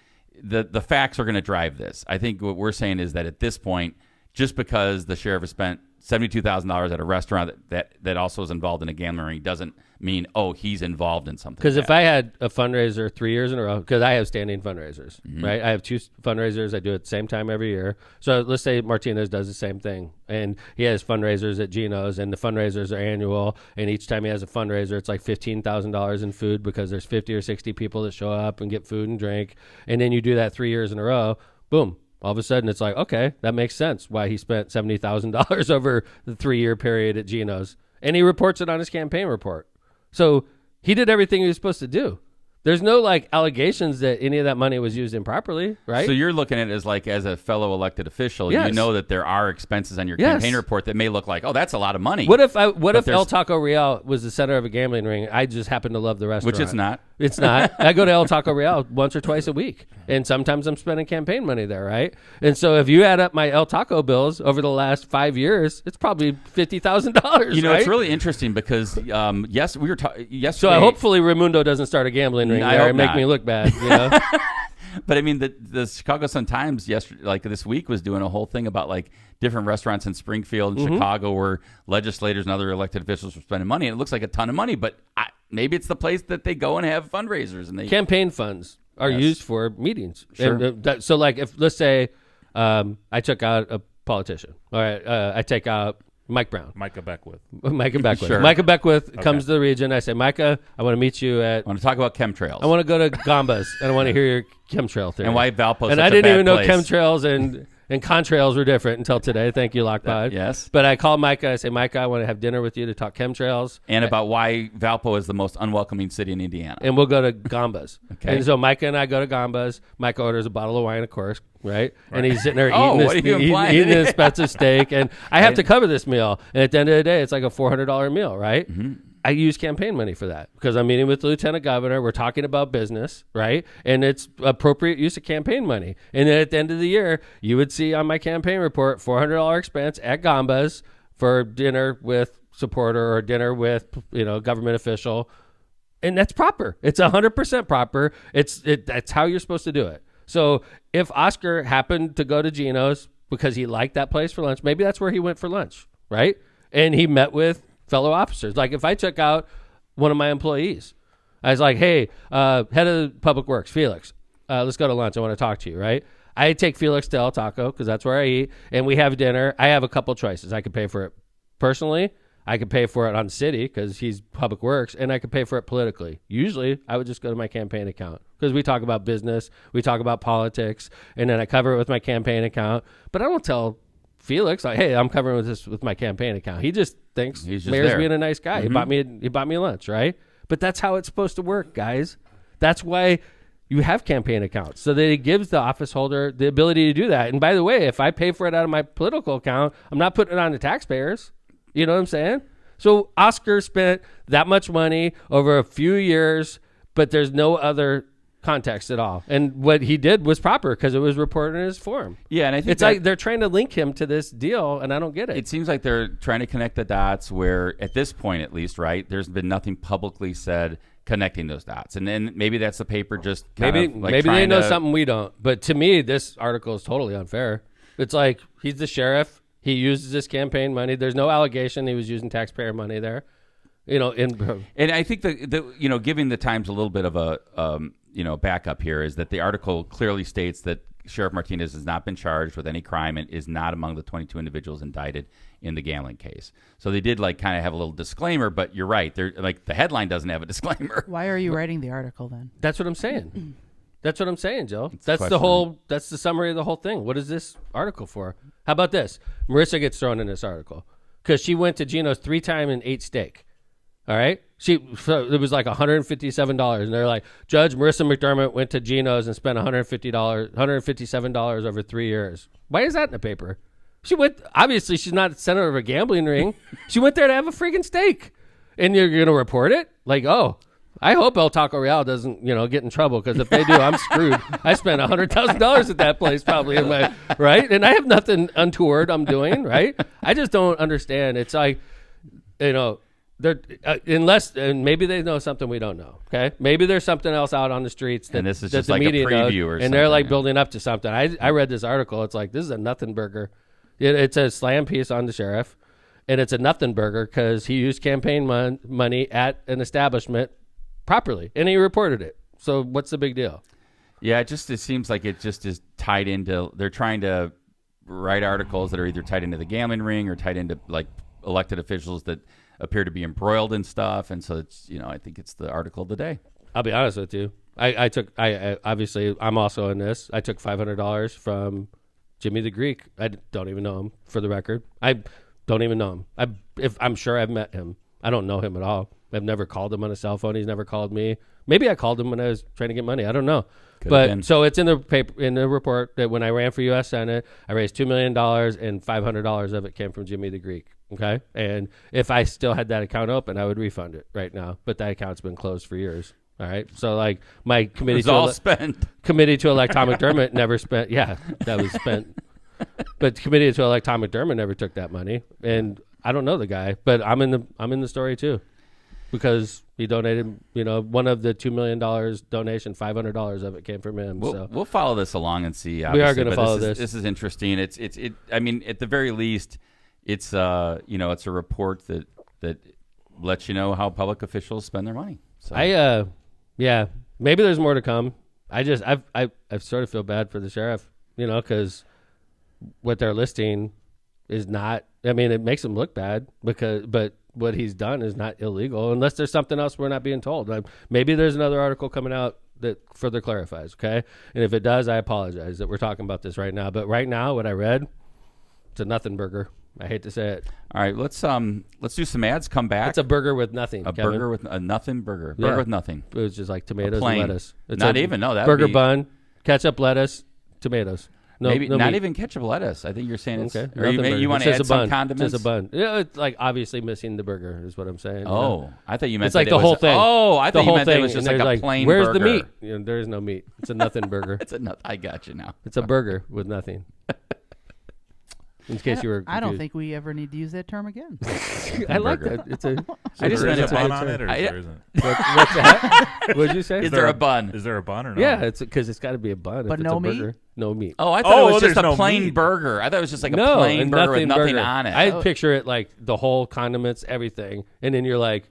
the facts are going to drive this. I think what we're saying is that at this point, just because the sheriff has spent $72,000 at a restaurant that also is involved in a gambling ring doesn't mean, he's involved in something. Because if I had a fundraiser 3 years in a row, because I have standing fundraisers, right? I have 2 fundraisers. I do it at the same time every year. So let's say Martinez does the same thing. And he has fundraisers at Gino's, and the fundraisers are annual. And each time he has a fundraiser, it's like $15,000 in food because there's 50 or 60 people that show up and get food and drink. And then you do that 3 years in a row, boom. All of a sudden, it's like, okay, that makes sense why he spent $70,000 over the 3-year period at Gino's. And he reports it on his campaign report. So he did everything he was supposed to do. There's no allegations that any of that money was used improperly, right? So you're looking at it as a fellow elected official. Yes. You know that there are expenses on your campaign report that may look like, that's a lot of money. What if El Taco Real was the center of a gambling ring? I just happen to love the restaurant. Which it's not. It's not. I go to El Taco Real once or twice a week, and sometimes I'm spending campaign money there, right? And so if you add up my El Taco bills over the last 5 years, it's probably $50,000. It's really interesting because yes, we were yesterday. So hopefully Raimundo doesn't start a gambling ring there and make me look bad. But I mean, the Chicago Sun-Times yesterday, like this week, was doing a whole thing about like different restaurants in Springfield and Chicago where legislators and other elected officials were spending money. And it looks like a ton of money, but maybe it's the place that they go and have fundraisers and they campaign funds are used for meetings. Sure. And, so, like, if let's say I took out a politician, all right, I take out Micah Beckwith. Sure. Micah Beckwith comes to the region. I say, Micah, I want to meet you at. I want to talk about chemtrails. I want to go to Gambas and I want to hear your chemtrail theory. And why Valpo? And I didn't even know chemtrails and contrails were different until today. Thank you, Lockpod. Yes. But I call Micah. I say, Micah, I want to have dinner with you to talk chemtrails. And about why Valpo is the most unwelcoming city in Indiana. And we'll go to Gambas. Okay. And so Micah and I go to Gambas. Micah orders a bottle of wine, of course, right? And he's sitting there eating an expensive steak. And I have to cover this meal. And at the end of the day, it's like a $400 meal, right? Mm-hmm. I use campaign money for that because I'm meeting with the Lieutenant Governor. We're talking about business, right? And it's appropriate use of campaign money. And then at the end of the year, you would see on my campaign report $400 expense at Gambas for dinner with supporter or dinner with government official, and that's proper. It's 100% proper. That's how you're supposed to do it. So if Oscar happened to go to Gino's because he liked that place for lunch, maybe that's where he went for lunch, right? And he met with fellow officers. Like if I took out one of my employees, I was like, hey, head of public works, Felix, let's go to lunch. I want to talk to you, right? I take Felix to El Taco because that's where I eat, and we have dinner. I have a couple choices. I could pay for it personally. I could pay for it on city because he's public works, and I could pay for it politically. Usually, I would just go to my campaign account because we talk about business, we talk about politics, and then I cover it with my campaign account. But I don't tell Felix, like, hey, I'm covering this with my campaign account. He just thinks he's just Mayor's there. being a nice guy. Mm-hmm. He bought me lunch, right? But that's how it's supposed to work, guys. That's why you have campaign accounts, so that it gives the office holder the ability to do that. And by the way, if I pay for it out of my political account, I'm not putting it on the taxpayers. You know what I'm saying? So Oscar spent that much money over a few years, but there's no other context at all. And what he did was proper because it was reported in his form. Yeah, and I think it's like they're trying to link him to this deal, and I don't get it. It seems like they're trying to connect the dots where, at this point at least, right, there's been nothing publicly said connecting those dots. And then maybe that's the paper just maybe they know something we don't. But to me, this article is totally unfair. It's like he's the sheriff. He uses his campaign money. There's no allegation he was using taxpayer money there. And I think the giving the Times a little bit of a backup here is that the article clearly states that Sheriff Martinez has not been charged with any crime and is not among the 22 individuals indicted in the gambling case. So they did kind of have a little disclaimer, but you're right. They're the headline doesn't have a disclaimer. Why are you writing the article then? That's what I'm saying. That's what I'm saying, Jill. That's the summary of the whole thing. What is this article for? How about this? Marissa gets thrown in this article because she went to Gino's 3 times and ate steak. All right? It was like $157, and they're like, Judge Marissa McDermott went to Gino's and spent $157 over 3 years. Why is that in the paper? She went, obviously she's not the center of a gambling ring. She went there to have a freaking steak. And you're going to report it? Like, oh, I hope El Taco Real doesn't, get in trouble, because if they do, I'm screwed. I spent $100,000 at that place probably right? And I have nothing untoward I'm doing, right? I just don't understand. It's like, they're unless, and maybe they know something we don't know. Okay, maybe there's something else out on the streets that, and this is that just the like media a preview knows, or and something. they're building up to something. I read this article. It's like, this is a nothing burger. It's a slam piece on the sheriff, and it's a nothing burger because he used campaign money at an establishment properly, and he reported it. So what's the big deal? Yeah, it seems like it just is tied into. They're trying to write articles that are either tied into the gambling ring or tied into elected officials that appear to be embroiled in stuff, and so it's I think it's the article of the day. I'll be honest with you. I obviously I'm also in this. I took $500 from Jimmy the Greek. I don't even know him, for the record. I don't even know him. I'm sure I've met him. I don't know him at all. I've never called him on a cell phone. He's never called me. Maybe I called him when I was trying to get money. I don't know. But so it's in the paper, in the report, that when I ran for U.S. Senate, I raised $2 million and $500 of it came from Jimmy the Greek. Okay. And if I still had that account open, I would refund it right now. But that account's been closed for years. All right. So my committee committee to elect Tom McDermott never spent. Yeah, that was spent. But the committee to elect Tom McDermott never took that money. And I don't know the guy, but I'm in the story too. because he donated, one of the $2 million donation, $500 of it came from him. We'll follow this along and see. We are going to follow this. This is interesting. I mean, at the very least, it's it's a report that lets you know how public officials spend their money. So. Maybe there's more to come. I sort of feel bad for the sheriff, because what they're listing is not. I mean, it makes him look bad but what he's done is not illegal unless there's something else we're not being told. Maybe there's another article coming out that further clarifies. Okay, and if it does, I apologize that we're talking about this right now. But right now, what I read, it's a nothing burger. I hate to say it. All right, let's do some ads. Come back. It's a burger with nothing. Kevin. Burger with a nothing burger. Burger with nothing. It was just like tomatoes and lettuce. It's not even that burger bun, ketchup, lettuce, tomatoes. No, maybe no not meat. even ketchup, lettuce. I think you're saying it's okay. Or you want to add some condiments. Just a bun. Yeah, it's like obviously missing the burger is what I'm saying. Oh, I thought you meant it's like that the whole thing. Oh, I thought you meant that it was just like a plain where's burger. Where's the meat? There is no meat. It's a nothing burger. I got you now. It's a burger with nothing. In case you were confused. I don't think we ever need to use that term again. I like that. It's a. I just meant a bun on it, or there isn't? What's that? What'd you say? Is there a bun? Is there a bun or not? Yeah, it's because it's got to be a bun. But if no it's a meat? burger. No meat. Oh, I thought it was just a no plain meat. burger. I thought it was just like a plain burger with nothing on it. I picture it like the whole condiments, everything, and then you're like,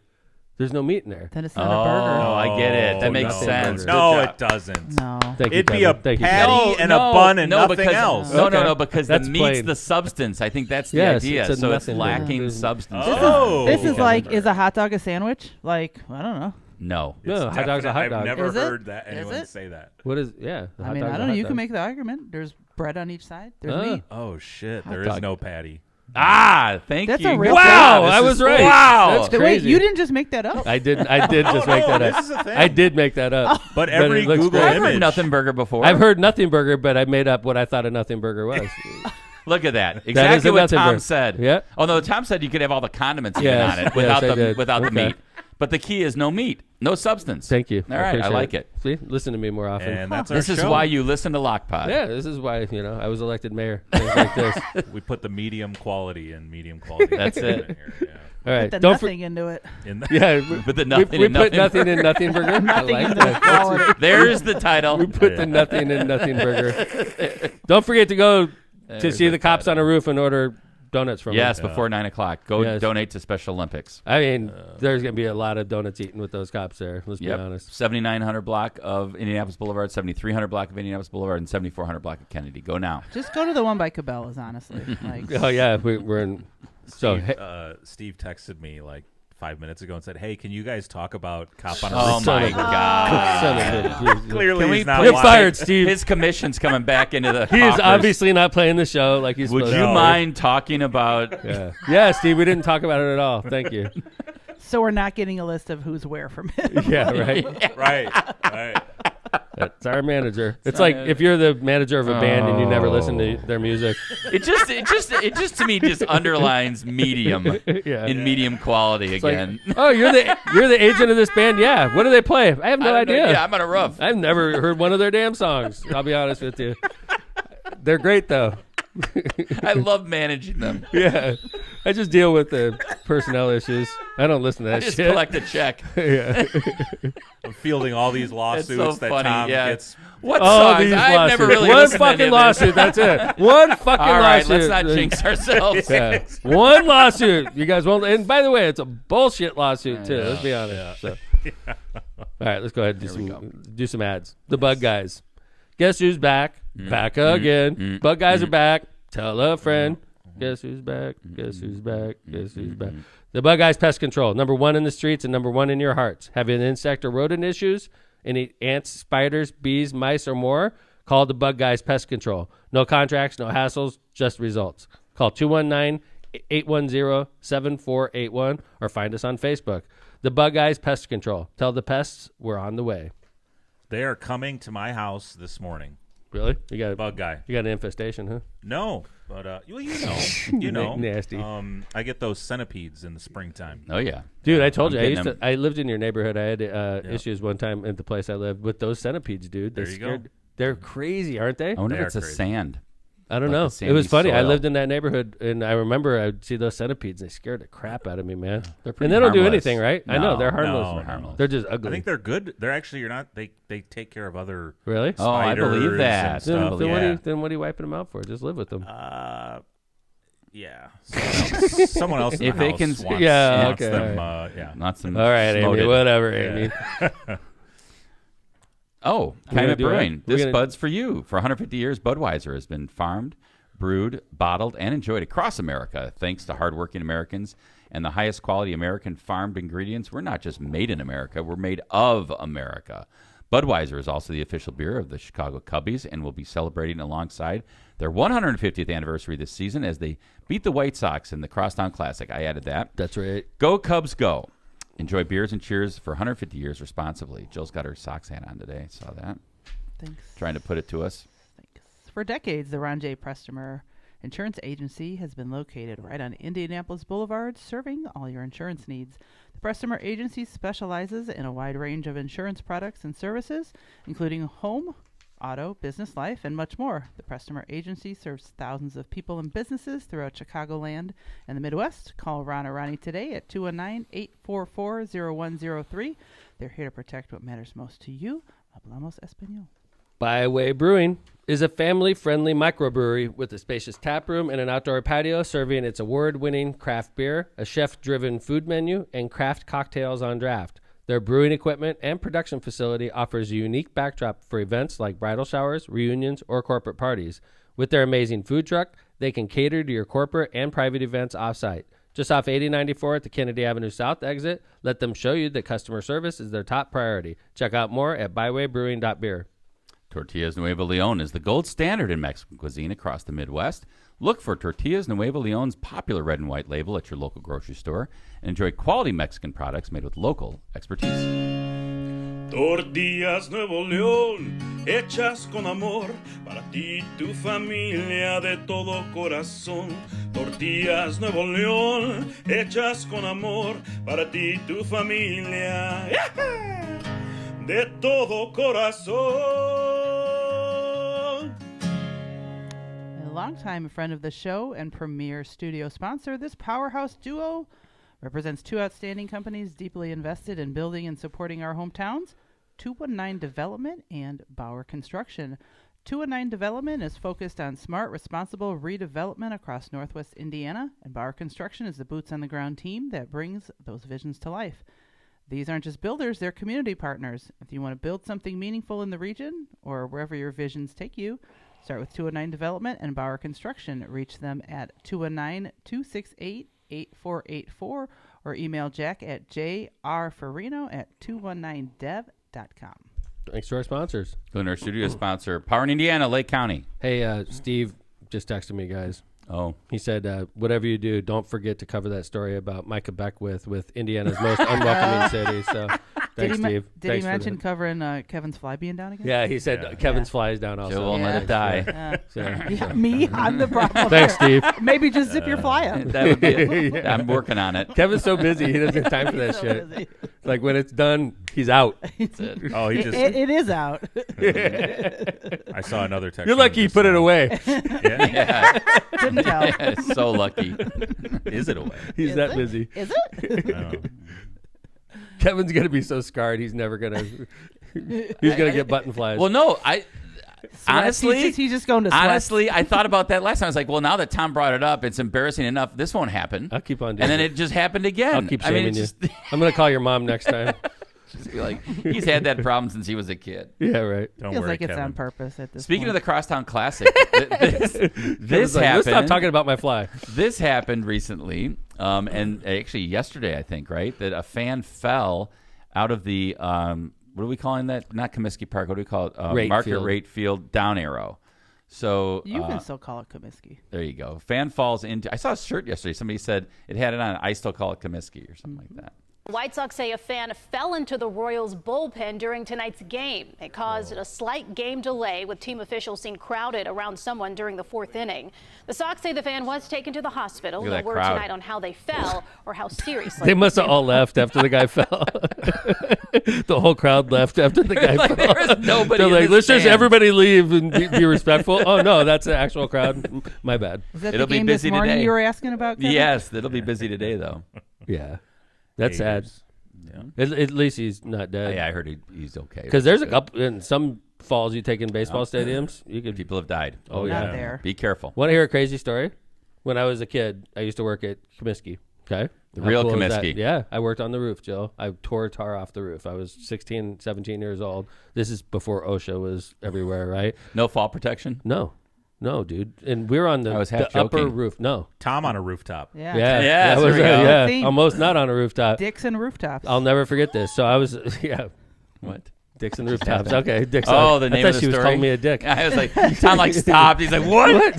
"There's no meat in there." Then it's not a burger. Oh, I get it. That makes nothing sense. burger. No, Good it doesn't. No. Thank you, It'd be Kevin. a Thank you, patty and a bun and nothing because, else. No, because That's the meat's plain. the substance. I think that's the Yes, idea. it's a So it's nothing lacking burger. substance. This is Kevin. like, is a hot dog a sandwich? Like, I don't know. No. No, hot dog's a hot dog. I've never Is it? heard that Is anyone it? say that. What is? Yeah. a I hot mean, dog's I a don't know. hot You dog. can make the argument. There's bread on each side. There's meat. Oh shit! There dog. is no patty. Thank That's you. a real Wow, This I is- was right. Wow. That's Wait, crazy. you didn't just make that up? I did just make that this up. is a thing. I did make that up. But every it looks Google great. I've heard image. nothing burger before. I've heard nothing burger, but I made up what I thought a nothing burger was. Look at that. is Exactly a what nothing Tom burger. said. Yeah. Oh no, Tom said you could have all the condiments Yes, even on it yes, without I the did. the Okay. meat. But the key is no meat, no substance. Thank you. All right, I appreciate like it. See, listen to me more often. And that's our This is show. why you listen to Lockpod. Yeah, this is why I was elected mayor. Things like this. We put the medium quality in medium quality. That's it. in here, All right, Put the don't nothing into it. yeah. In the, yeah. But the nothing we in put nothing nothing in nothing burger. Nothing I like into the that. quality. There's the title. We put the nothing in nothing burger. Don't forget to go to There's see the the cops title. on a roof and order donuts from Yes, them. before 9 o'clock. Go Yes. donate to Special Olympics. I mean, there's gonna be a lot of donuts eaten with those cops there. Let's be honest. 7900 block of Indianapolis Boulevard, 7300 block of Indianapolis Boulevard, and 7400 block of Kennedy. Go now. Just go to the one by Cabela's, honestly. Like, Oh yeah, we're in. So Steve texted me like 5 minutes ago and said, "Hey, can you guys talk about cop on a Oh roof?" Son my of a- God. son of a- Clearly, Can we he's not You're lying. fired, Steve. His commission's coming back into the He is coffers. obviously not playing the show like he's Would supposed you to. mind talking about... Yeah, Steve, we didn't talk about it at all. Thank you. so we're not getting a list of who's where from him. Yeah, right. Right. That's our manager. It's like if you're the manager of a band and you never listen to their music. It just to me just underlines medium Yeah. in medium quality It's like, again. oh, you're the agent of this band. Yeah. What do they play? I have no idea. Yeah, I'm on a roof. I've never heard one of their damn songs. I'll be honest with you. They're great though. I love managing them. Yeah. I just deal with the personnel issues. I don't listen to I that just shit. collect a check. Yeah. I'm fielding all these It's lawsuits so that funny. Tom Yeah. gets. What All songs? these I've lawsuits. never really One listened to any fucking of lawsuit. That's it. One fucking All right, lawsuit. let's not jinx ourselves. Yeah. One lawsuit. You guys won't. And by the way, it's a bullshit lawsuit too. Let's be honest. So. All right, let's go ahead and do some ads. The Bug Guys. Guess who's back? Back again. Bug Guys are back. Tell a friend. Guess who's back? Guess who's back? Guess who's back? The Bug Guys Pest Control. #1 in the streets and #1 in your hearts. Having insect or rodent issues? Any ants, spiders, bees, mice, or more? Call the Bug Guys Pest Control. No contracts, no hassles, just results. Call 219-810-7481 or find us on Facebook. The Bug Guys Pest Control. Tell the pests we're on the way. They are coming to my house this morning. Really? You got Bug guy. You got an infestation, huh? No, but well, you know, Nasty. I get those centipedes in the springtime. Oh yeah, Dude, I told I'm you, getting them. I lived in your neighborhood. I had issues one time at the place I lived with those centipedes, dude. There you go. They're crazy, aren't they? I wonder They if it's are a crazy. sand. I don't Like know. the It sandy was funny. I soil. lived in that neighborhood, and I remember I'd see those centipedes. They scared the crap out of me, man. They're And pretty they don't do harmless. anything, right? I know they're harmless. No, harmless. They're just ugly. I think they're good. They're actually you're not. They take care of other really. Oh, I believe spiders that. and I stuff. Then, believe then what are you wiping them out for? Just live with them. Yeah. Someone else in If the they house can- wants, Yeah, wants okay, them. all Yeah. Not some All right, Amy. smoted. Whatever, Yeah. Amy. Oh, We're Climate gonna do Brewing. it. We're This gonna- bud's for you. For 150 years, Budweiser has been farmed, brewed, bottled, and enjoyed across America. Thanks to hardworking Americans and the highest quality American farmed ingredients, we're not just made in America, we're made of America. Budweiser is also the official beer of the Chicago Cubbies and will be celebrating alongside their 150th anniversary this season as they beat the White Sox in the Crosstown Classic. I added that. That's right. Go Cubs, go. Enjoy beers and cheers for 150 years responsibly. Jill's got her Sox hat on today. Saw that. Thanks. Trying to put it to us. Thanks. For decades, the Ron J. Prestomer Insurance Agency has been located right on Indianapolis Boulevard, serving all your insurance needs. The Prestomer Agency specializes in a wide range of insurance products and services, including home, auto, business life, and much more. The Prestomer Agency serves thousands of people and businesses throughout Chicagoland and the Midwest. Call Ron or Ronnie today at 219-844-0103. They're here to protect what matters most to you. Hablamos Español. Byway Brewing is a family-friendly microbrewery with a spacious tap room and an outdoor patio serving its award-winning craft beer, a chef-driven food menu, and craft cocktails on draft. Their brewing equipment and production facility offers a unique backdrop for events like bridal showers, reunions, or corporate parties. With their amazing food truck, they can cater to your corporate and private events off-site. Just off 8094 at the Kennedy Avenue South exit, let them show you that customer service is their top priority. Check out more at bywaybrewing.beer. Tortillas Nuevo Leon is the gold standard in Mexican cuisine across the Midwest. Look for Tortillas Nuevo Leon's popular red and white label at your local grocery store and enjoy quality Mexican products made with local expertise. Tortillas Nuevo León, hechas con amor, para ti y tu familia de todo corazón. Tortillas Nuevo León, hechas con amor, para ti y tu familia de todo corazón. A longtime friend of the show and premier studio sponsor, this powerhouse duo represents two outstanding companies deeply invested in building and supporting our hometowns, 219 Development and Bauer Construction. 219 Development is focused on smart, responsible redevelopment across Northwest Indiana, and Bauer Construction is the boots-on-the-ground team that brings those visions to life. These aren't just builders, they're community partners. If you want to build something meaningful in the region or wherever your visions take you, start with 219 Development and Bauer Construction. Reach them at 219-268-8484 or email Jack at jrfarino@219dev.com. Thanks to our sponsors. Go to our studio sponsor, Power in Indiana, Lake County. Hey, Steve just texted me, guys. Oh, He said, whatever you do, don't forget to cover that story about Micah Beckwith with Indiana's most unwelcoming city. So thanks, Steve. Did Thanks he for mention that. covering Kevin's fly being down again? Yeah, he said Yeah. Kevin's flies down also. Jill won't let it die. So, Yeah, me? I'm the problem. thanks, Steve. Maybe just zip your fly up. That would be it. I'm working on it. Kevin's so busy, he doesn't have time for that So shit. busy. Like when it's done, he's out. That's it. Oh, he just. It is out. I saw another text. You're lucky he put it away. Yeah. Yeah. Couldn't tell. So lucky. Is it away? He's Is that it? busy. Is it? Oh. Kevin's gonna be so scarred. He's never gonna. He's gonna get button flies. Well, no, honestly, he's just going to sweat. honestly, I thought about that last time. I was like, well, now that Tom brought it up, it's embarrassing enough. This won't happen. I'll keep on doing And then it. it just happened again. I'll keep I mean, shaming it's you. just, I'm gonna call your mom next time. just be like, he's had that problem since he was a kid. Yeah, right. Don't Feels worry, like it's Kevin. on purpose at this Speaking point. of the Crosstown Classic, this Kevin's like, happened. let's stop talking about my fly. This happened recently, and actually yesterday, I think, right? That a fan fell out of the what are we calling that? Not Comiskey Park. What do we call it? Rate Market field. Rate Field down arrow. So You can still call it Comiskey. there you go. Fan falls into. I saw a shirt yesterday. Somebody said it had it on. I still call it Comiskey or something like that. The White Sox say a fan fell into the Royals' bullpen during tonight's game. It caused a slight game delay, with team officials seen crowded around someone during the 4th inning. The Sox say the fan was taken to the hospital. No word tonight on how they fell or how seriously. They must have all left after the guy fell. The whole crowd left after the guy fell. There was nobody. They're in like, the let's just stands." everybody leave and be respectful. Oh no, that's the actual crowd. My bad. Is that It'll the be game busy this morning today. you were asking about, Kevin? Yes, it'll be busy today though. Yeah, that's sad. Haters. At least he's not dead. Yeah, I heard he's okay. Because there's a couple in some falls you take in baseball stadiums. You could. People have died. Oh Not yeah. there. Be careful. Want to hear a crazy story? When I was a kid, I used to work at Comiskey. Okay. The How real cool is that? Comiskey. Yeah. I worked on the roof, Jill. I tore tar off the roof. I was 16, 17 years old. This is before OSHA was everywhere, right? No fall protection. No, dude. And we were on the, I was half the upper joking. roof. No. Tom on a rooftop. Yeah. Yeah. Yes, that was there we go. yeah. Theme. Almost not on a rooftop. Dicks and rooftops. I'll never forget this. So I was, yeah. What? Dicks and rooftops. Okay. Dicks. Oh, the name I of thought the she was story? calling me a dick. I was like, Tom like stopped. He's like, what?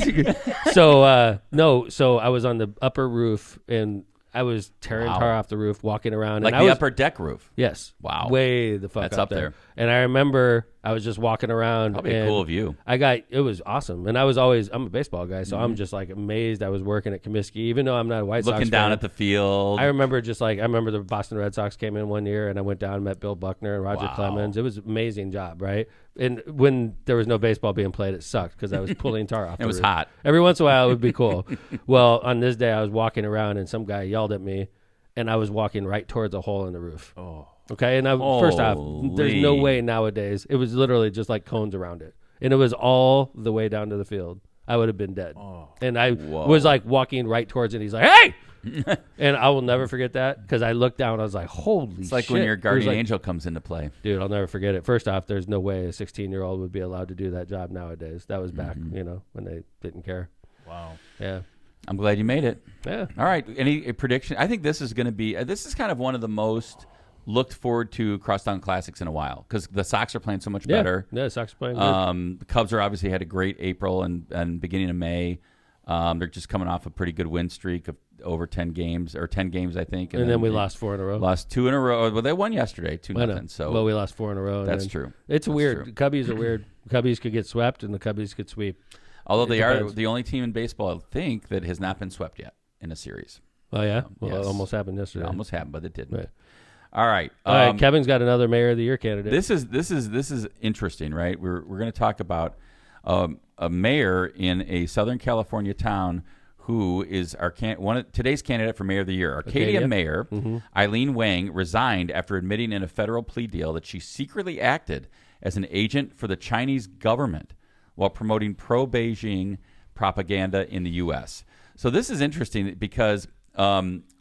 So so I was on the upper roof and I was tearing Wow. tar off the roof, walking around. Like and the I was, upper deck roof. Yes. Wow. Way the fuck That's up up there. there. And I remember I was just walking around. Probably a and cool view. it was awesome. And I was always, I'm a baseball guy, so Mm-hmm. I'm just like amazed I was working at Comiskey, even though I'm not a White Sox Looking down fan. at the field. I remember the Boston Red Sox came in one year, and I went down and met Bill Buckner and Roger Wow. Clemens. It was an amazing job, right? And when there was no baseball being played, it sucked because I was pulling tar off. It was roof. hot. Every once in a while, it would be cool. Well, on this day, I was walking around, and some guy yelled at me, and I was walking right towards a hole in the roof. Oh. Okay, and first off, there's no Holy. way nowadays. It was literally just like cones around it, and it was all the way down to the field. I would have been dead. And I was like walking right towards it. He's like, "Hey!" And I will never forget that because I looked down. I was like, "Holy!" It's like shit. when your It was guardian like, angel comes into play. dude. I'll never forget it. First off, there's no way a 16-year-old would be allowed to do that job nowadays. That was back, when they didn't care. Wow. Yeah, I'm glad you made it. yeah. All right. Any prediction? I think this is going to be. This is kind of one of the most looked forward to Crosstown Classics in a while because the Sox are playing so much better. Yeah, Sox are playing good. The Cubs are obviously had a great April and beginning of May. They're just coming off a pretty good win streak of over 10 games, I think. And then we lost 4 in a row. Lost 2 in a row. Well, they won yesterday, 2-0. So well, we lost 4 in a row. and That's then- true. It's That's weird. true. Cubbies are weird. Cubbies could get swept, and the Cubbies could sweep. although it they are depends. the only team in baseball, I think, that has not been swept yet in a series. Oh yeah, well, yes. it almost happened yesterday. It almost happened, but it didn't. Right. All right. All right, Kevin's got another Mayor of the Year candidate. This is interesting, right? We're going to talk about a mayor in a Southern California town who is today's candidate for Mayor of the Year. Arcadia Mayor Eileen Wang resigned after admitting in a federal plea deal that she secretly acted as an agent for the Chinese government while promoting pro-Beijing propaganda in the U.S. So this is interesting because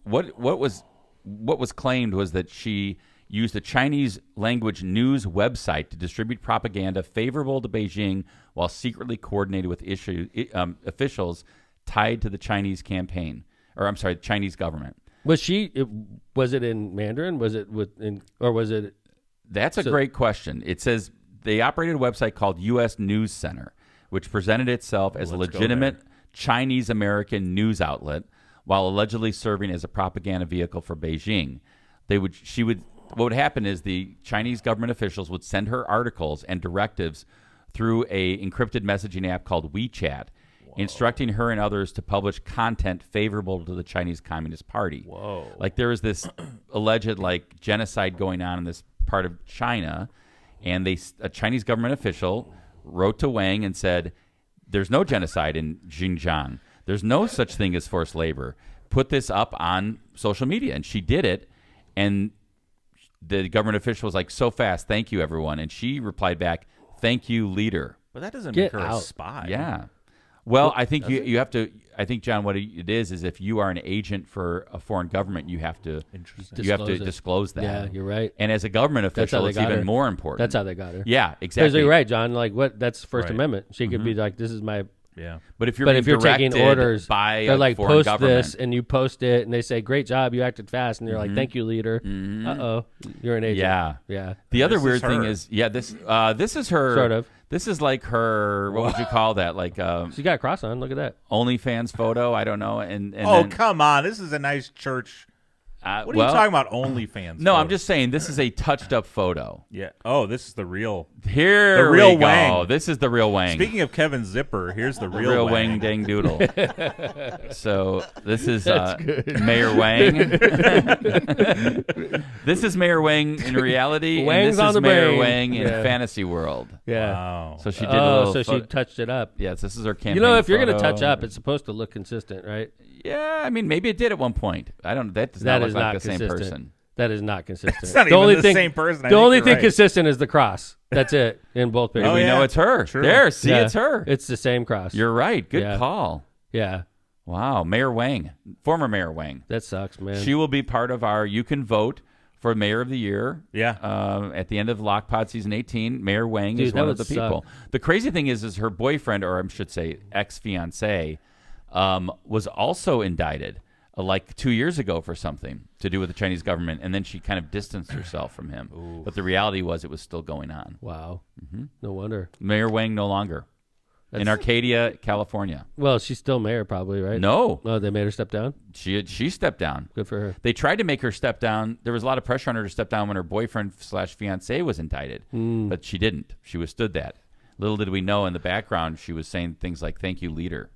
what was claimed was that she used a Chinese language news website to distribute propaganda favorable to Beijing while secretly coordinated with officials tied to the Chinese campaign, Chinese government. Was it in Mandarin? Was it was it? That's a great question. It says they operated a website called U.S. News Center, which presented itself as a legitimate Chinese American news outlet while allegedly serving as a propaganda vehicle for Beijing. What would happen is the Chinese government officials would send her articles and directives through a encrypted messaging app called WeChat, instructing her and others to publish content favorable to the Chinese Communist Party. Whoa. Like there was this alleged genocide going on in this part of China, and a Chinese government official wrote to Wang and said, "There's no genocide in Xinjiang. There's no such thing as forced labor. Put this up on social media." And she did it, and the government official was like, "So fast, thank you, everyone." And she replied back, "Thank you, leader." But that doesn't Get make her out. a spy. Yeah. Well, I think you have to. I think, John, what it is if you are an agent for a foreign government, you have to disclose that. Yeah, you're right. And as a government That's how official, they it's got even her. more important. That's how they got her. Yeah, Because exactly. you're right, John. That's First Right. Amendment. She could be like, "This is my." Yeah. But if you're But being if you're taking directed orders, by they're a like, foreign "Post government, this," and you post it, and they say, "Great job, you acted fast," and you're like, "Thank you, leader." You're an agent. Yeah. yeah. The other This weird is thing her. is, this is her. Sort of. This is like her. What would you call that? Like She got a cross on. Look at that. OnlyFans photo. I don't know. And Oh, then, come on. This is a nice church What are you talking about? OnlyFans? No, photos? I'm just saying this is a touched-up photo. Yeah. Oh, this is the real. Here The real we go. Wang. This is the real Wang. Speaking of Kevin Zipper, here's the real Wang. Wang Dang Doodle. So this is Mayor Wang. This is Mayor Wang in reality. Wang's and on this the is Mayor brain. Fantasy in Yeah. fantasy world. Yeah. Wow. So she did a little. So she touched it up. Yes, this is her campaign. You know, if you're going to photo. touch up, it's supposed to look consistent, right? Yeah, I mean, maybe it did at one point. I don't. That does That not is look like not the same consistent. person. That is not consistent. It's not even the same person. I The think only you're thing right. consistent is the cross. That's it in both pictures. Oh, We yeah. know it's her. True. There, see, Yeah. it's her. It's the same cross. You're right. Good Yeah. call. Yeah. Wow, Mayor Wang, former Mayor Wang. That sucks, man. She will be part of our. You can vote for Mayor of the Year. Yeah. At the end of Lockpod season 18, Mayor Wang Dude, is that one of would the people. The crazy thing is her boyfriend, or I should say ex-fiance, was also indicted like 2 years ago for something to do with the Chinese government, and then she kind of distanced herself from him. Ooh. But the reality was it was still going on. Wow. Mm-hmm. No wonder. Mayor Wang no longer. In Arcadia, California. Well, she's still mayor, probably, right? No. Oh, they made her step down? She stepped down. Good for her. They tried to make her step down. There was a lot of pressure on her to step down when her boyfriend/fiance was indicted, but she didn't. She withstood that. Little did we know in the background, she was saying things like, "Thank you, leader."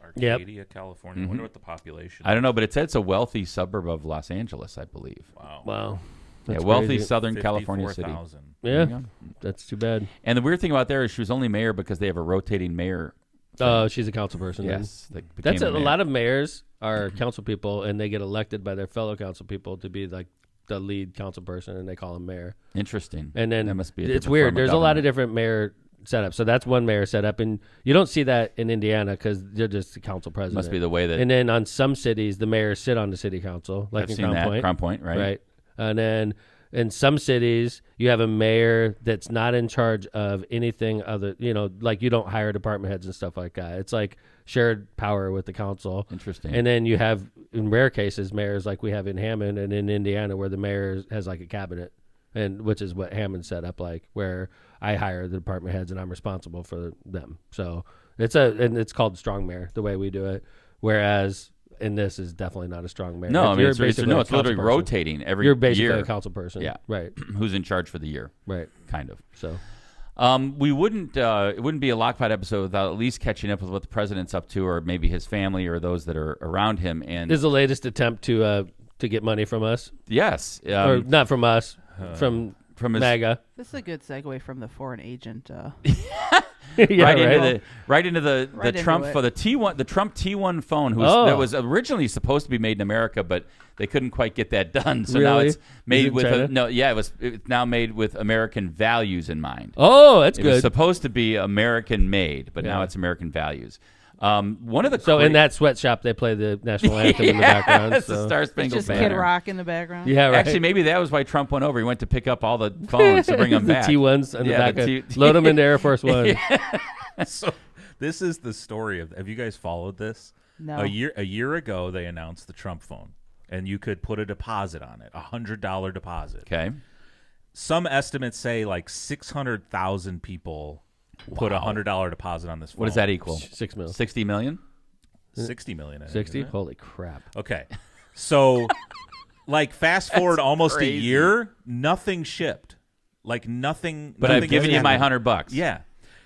Arcadia, California. I wonder what the population. I don't know, but it said it's a wealthy suburb of Los Angeles, I believe. Wow. Wow. Yeah, That's wealthy crazy. Southern California city. 54,000. Yeah. you go. That's too bad. And the weird thing about there is she was only mayor because they have a rotating mayor. Oh, she's a council person. then. Yes, that became That's the a mayor. lot of mayors are council people, and they get elected by their fellow council people to be like the lead council person, and they call them mayor. Interesting. And then that must be. A it's different weird. form There's a lot of government. different mayor setups. So that's one mayor setup, and you don't see that in Indiana because they're just the council president. Must be the way that. And then on some cities, the mayors sit on the city council, like I've in seen Crown that Point. Crown Point, right? Right. And then in some cities, you have a mayor that's not in charge of anything other, like you don't hire department heads and stuff like that. It's like shared power with the council. Interesting. And then you have, in rare cases, mayors like we have in Hammond and in Indiana where the mayor has like a cabinet, and which is what Hammond set up like, where I hire the department heads and I'm responsible for them. So it's called strong mayor, the way we do it. Whereas in this is definitely not a strong mayor. No, I mean You're it's basically a literally council person. rotating every You're basically year. a council person. Yeah. Right. Who's in charge for the year? Right. Kind of. So We wouldn't. It wouldn't be a Lockpod episode without at least catching up with what the president's up to, or maybe his family, or those that are around him. And this is the latest attempt to get money from us, yes, or not from us, from his MAGA. This is a good segue from the foreign agent. Yeah, right into the Right into Trump it. for the Trump T1 phone, Oh. that was originally supposed to be made in America, but they couldn't quite get that done. So now Really? it's Is made it with China? it's now made with American values in mind. Oh, that's It was good. supposed to be American made, but now Yeah. it's American values. One of the So in that sweatshop, they play the national anthem in the background. It's the So. Star It's Spangled just Kid Banner. Rock in the background. Yeah, right. Actually, maybe that was why Trump went over. He went to pick up all the phones to bring them the back. T1s in Yeah, the back. the Load them into Air Force One. So this is the story of. Have you guys followed this? No. A year ago, they announced the Trump phone, and you could put a deposit on it, $100 deposit. Okay. Some estimates say like 600,000 people put a $100 deposit on this phone. What does that equal? 6 mil. 60 million? 60 million. I think, 60? isn't it? Holy crap. Okay. So, like, fast forward almost crazy. a year, nothing shipped. Like, nothing. But nothing I've given you my $100. Yeah.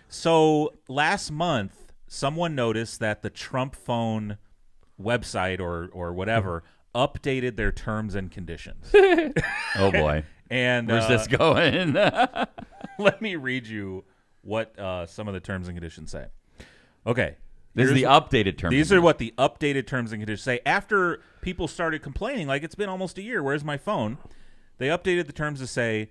So, last month, someone noticed that the Trump phone website or whatever updated their terms and conditions. Oh, boy. And Where's this going? let me read you what some of the terms and conditions say. Okay. This is the updated terms. These are what the updated terms and conditions say. After people started complaining, like it's been almost a year, where's my phone? They updated the terms to say,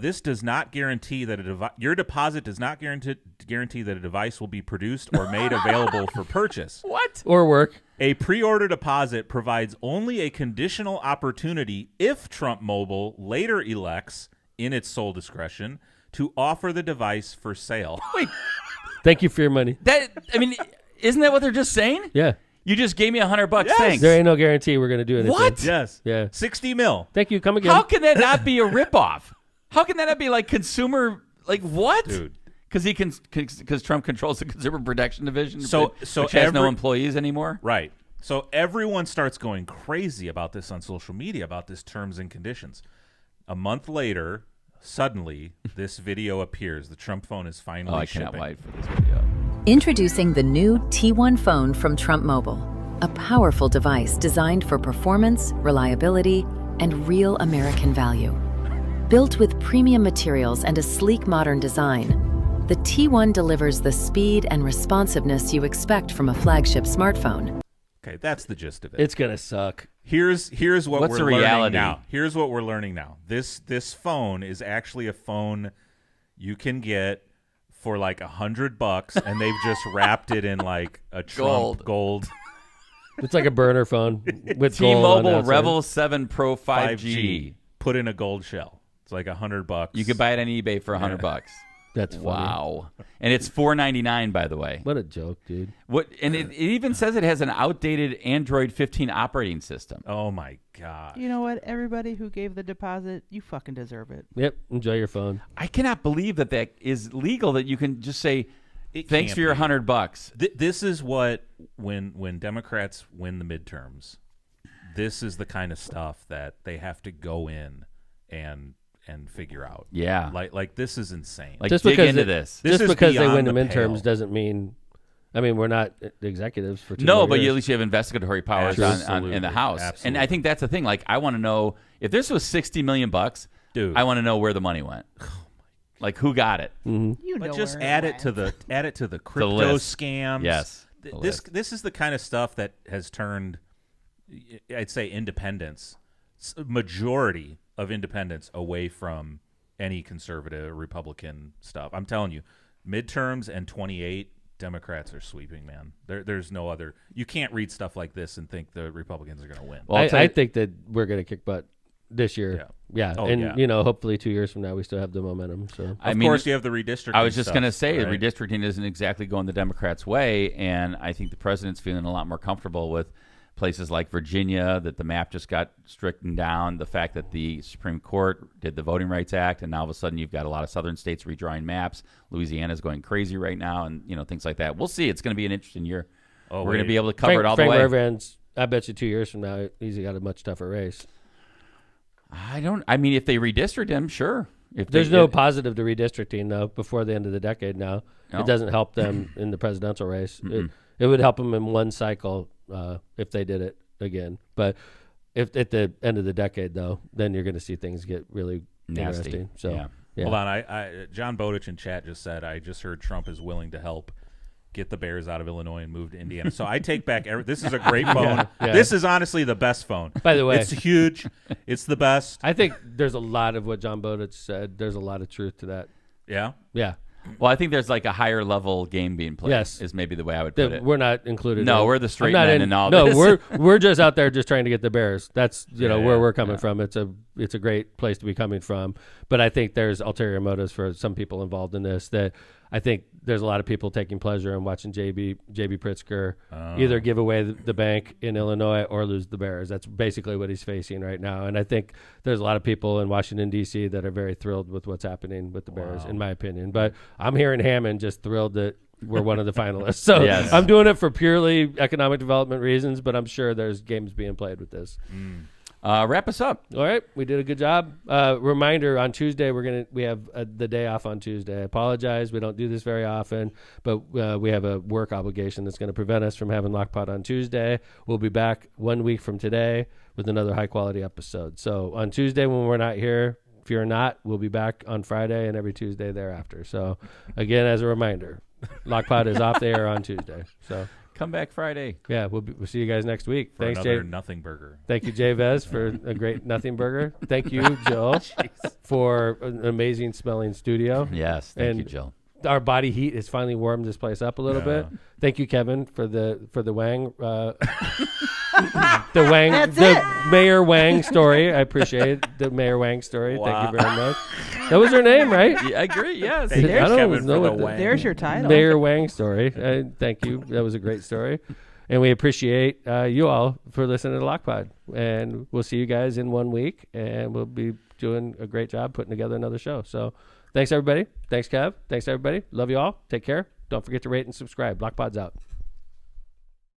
this does not guarantee that your deposit does not guarantee that a device will be produced or made available for purchase. What? Or work. A pre-order deposit provides only a conditional opportunity if Trump Mobile later elects, in its sole discretion, to offer the device for sale. Wait, Thank you for your money. Isn't that what they're just saying? Yeah. You just gave me $100. Yes. Thanks. There ain't no guarantee we're going to do anything. What? Yes. Yeah. 60 mil. Thank you. Come again. How can that not be a ripoff? How can that not be like consumer? Like what? Dude. Because Trump controls the Consumer Protection Division, So which has no employees anymore. Right. So everyone starts going crazy about this on social media, about this terms and conditions. A month later, suddenly, this video appears. The Trump phone is finally shipping. I cannot wait for this video. Introducing the new T1 phone from Trump Mobile, a powerful device designed for performance, reliability, and real American value. Built with premium materials and a sleek modern design, the T1 delivers the speed and responsiveness you expect from a flagship smartphone. Okay, that's the gist of it. It's gonna suck. Here's what What's we're the learning reality? now. Here's what we're learning now. This phone is actually a phone you can get for like $100, and they've just wrapped it in like a Trump gold. It's like a burner phone with gold on the T-Mobile outside. Revel 7 Pro 5G. Put in a gold shell. It's like $100. You could buy it on eBay for $100. That's funny. Wow. And it's $4.99, by the way. What a joke, dude. And it even says it has an outdated Android 15 operating system. Oh my god. You know what? Everybody who gave the deposit, you fucking deserve it. Yep. Enjoy your phone. I cannot believe that is legal, that you can just say, It thanks can't for your be. $100. This is what when Democrats win the midterms, this is the kind of stuff that they have to go in and figure out. Yeah. Like this is insane. Like, Just dig because into it- this. This Just is because they win beyond the the midterms pale. doesn't mean. I mean, we're not executives for 2 No, more but years. at least you have investigatory powers in the Absolutely. House. Absolutely. And I think that's the thing. Like, I want to know, if this was $60 million, Dude. I want to know where the money went. Like, who got it? You But know just where add went. it to the crypto list. scams. Yes. the list. This is the kind of stuff that has turned, I'd say, independents, majority of independents, away from any conservative or Republican stuff. I'm telling you, midterms and 28, Democrats are sweeping, man. There's no other. You can't read stuff like this and think the Republicans are going to win. Well, I'll tell I you- think that we're going to kick butt this year. Yeah. Oh, and, yeah. you know, hopefully 2 years from now, we still have the momentum. So I Of mean, course, you have the redistricting. I was just stuff, going to say right? redistricting isn't exactly going the Democrats' way, and I think the president's feeling a lot more comfortable with places like Virginia, that the map just got stricken down, the fact that the Supreme Court did the Voting Rights Act, and now all of a sudden you've got a lot of southern states redrawing maps. Louisiana's going crazy right now, and things like that. We'll see. It's going to be an interesting year. Oh, We're going to wait. be able to cover it all Frank the way. Marvan's, I bet you 2 years from now, he's got a much tougher race. I mean, if they redistrict him, sure. There's no positive to redistricting, though, before the end of the decade now. No. It doesn't help them in the presidential race. It would help them in one cycle if they did it again. But if at the end of the decade, though, then you're going to see things get really Nasty. interesting. So, Yeah. Hold on, I John Bowditch in chat just said, I just heard Trump is willing to help get the Bears out of Illinois and move to Indiana. So I take back this is a great phone. Yeah. This is honestly the best phone. By the way, It's huge. It's the best. I think there's a lot of what John Bowditch said. There's a lot of truth to that. Yeah. Yeah. Well, I think there's like a higher level game being played. Yes. Is maybe the way I would put That it. we're not included. No, in. we're the straight I'm not men in all no, this. we're just out there just trying to get the Bears. That's Yeah, where we're coming from. It's a great place to be coming from. But I think there's ulterior motives for some people involved in this. That I think there's a lot of people taking pleasure in watching JB Pritzker either give away the bank in Illinois or lose the Bears. That's basically what he's facing right now. And I think there's a lot of people in Washington D.C. that are very thrilled with what's happening with the Bears, in my opinion. But I'm here in Hammond, just thrilled that we're one of the finalists. So Yes. I'm doing it for purely economic development reasons, but I'm sure there's games being played with this. Wrap us up. All right, we did a good job. Reminder: on Tuesday, we have the day off on Tuesday. I apologize, we don't do this very often, but we have a work obligation that's going to prevent us from having Lockpot on Tuesday. We'll be back 1 week from today with another high quality episode. So on Tuesday, when we're not here, if you're not, we'll be back on Friday and every Tuesday thereafter. So again, as a reminder, Lockpot is off the air on Tuesday. So. Come back Friday. Yeah, we'll see you guys next week. For Thanks, another Jay. nothing burger. Thank you, Jay Vez, for a great nothing burger. Thank you, Jill, for an amazing smelling studio. Yes. Thank you, And Jill. Our body heat has finally warmed this place up a little bit. Thank you, Kevin, for the Wang, the Wang, That's the it. Mayor Wang story. I appreciate the Mayor Wang story. Thank you very much. That was her name, right? Yeah, I agree. Yes. Thank you, I don't Kevin, know for what the the- wang. There's your title. Mayor Wang story. Thank you. That was a great story. And we appreciate you all for listening to Lockpod. And we'll see you guys in 1 week. And we'll be doing a great job putting together another show. So thanks, everybody. Thanks, Kev. Thanks, everybody. Love you all. Take care. Don't forget to rate and subscribe. Lockpod's out.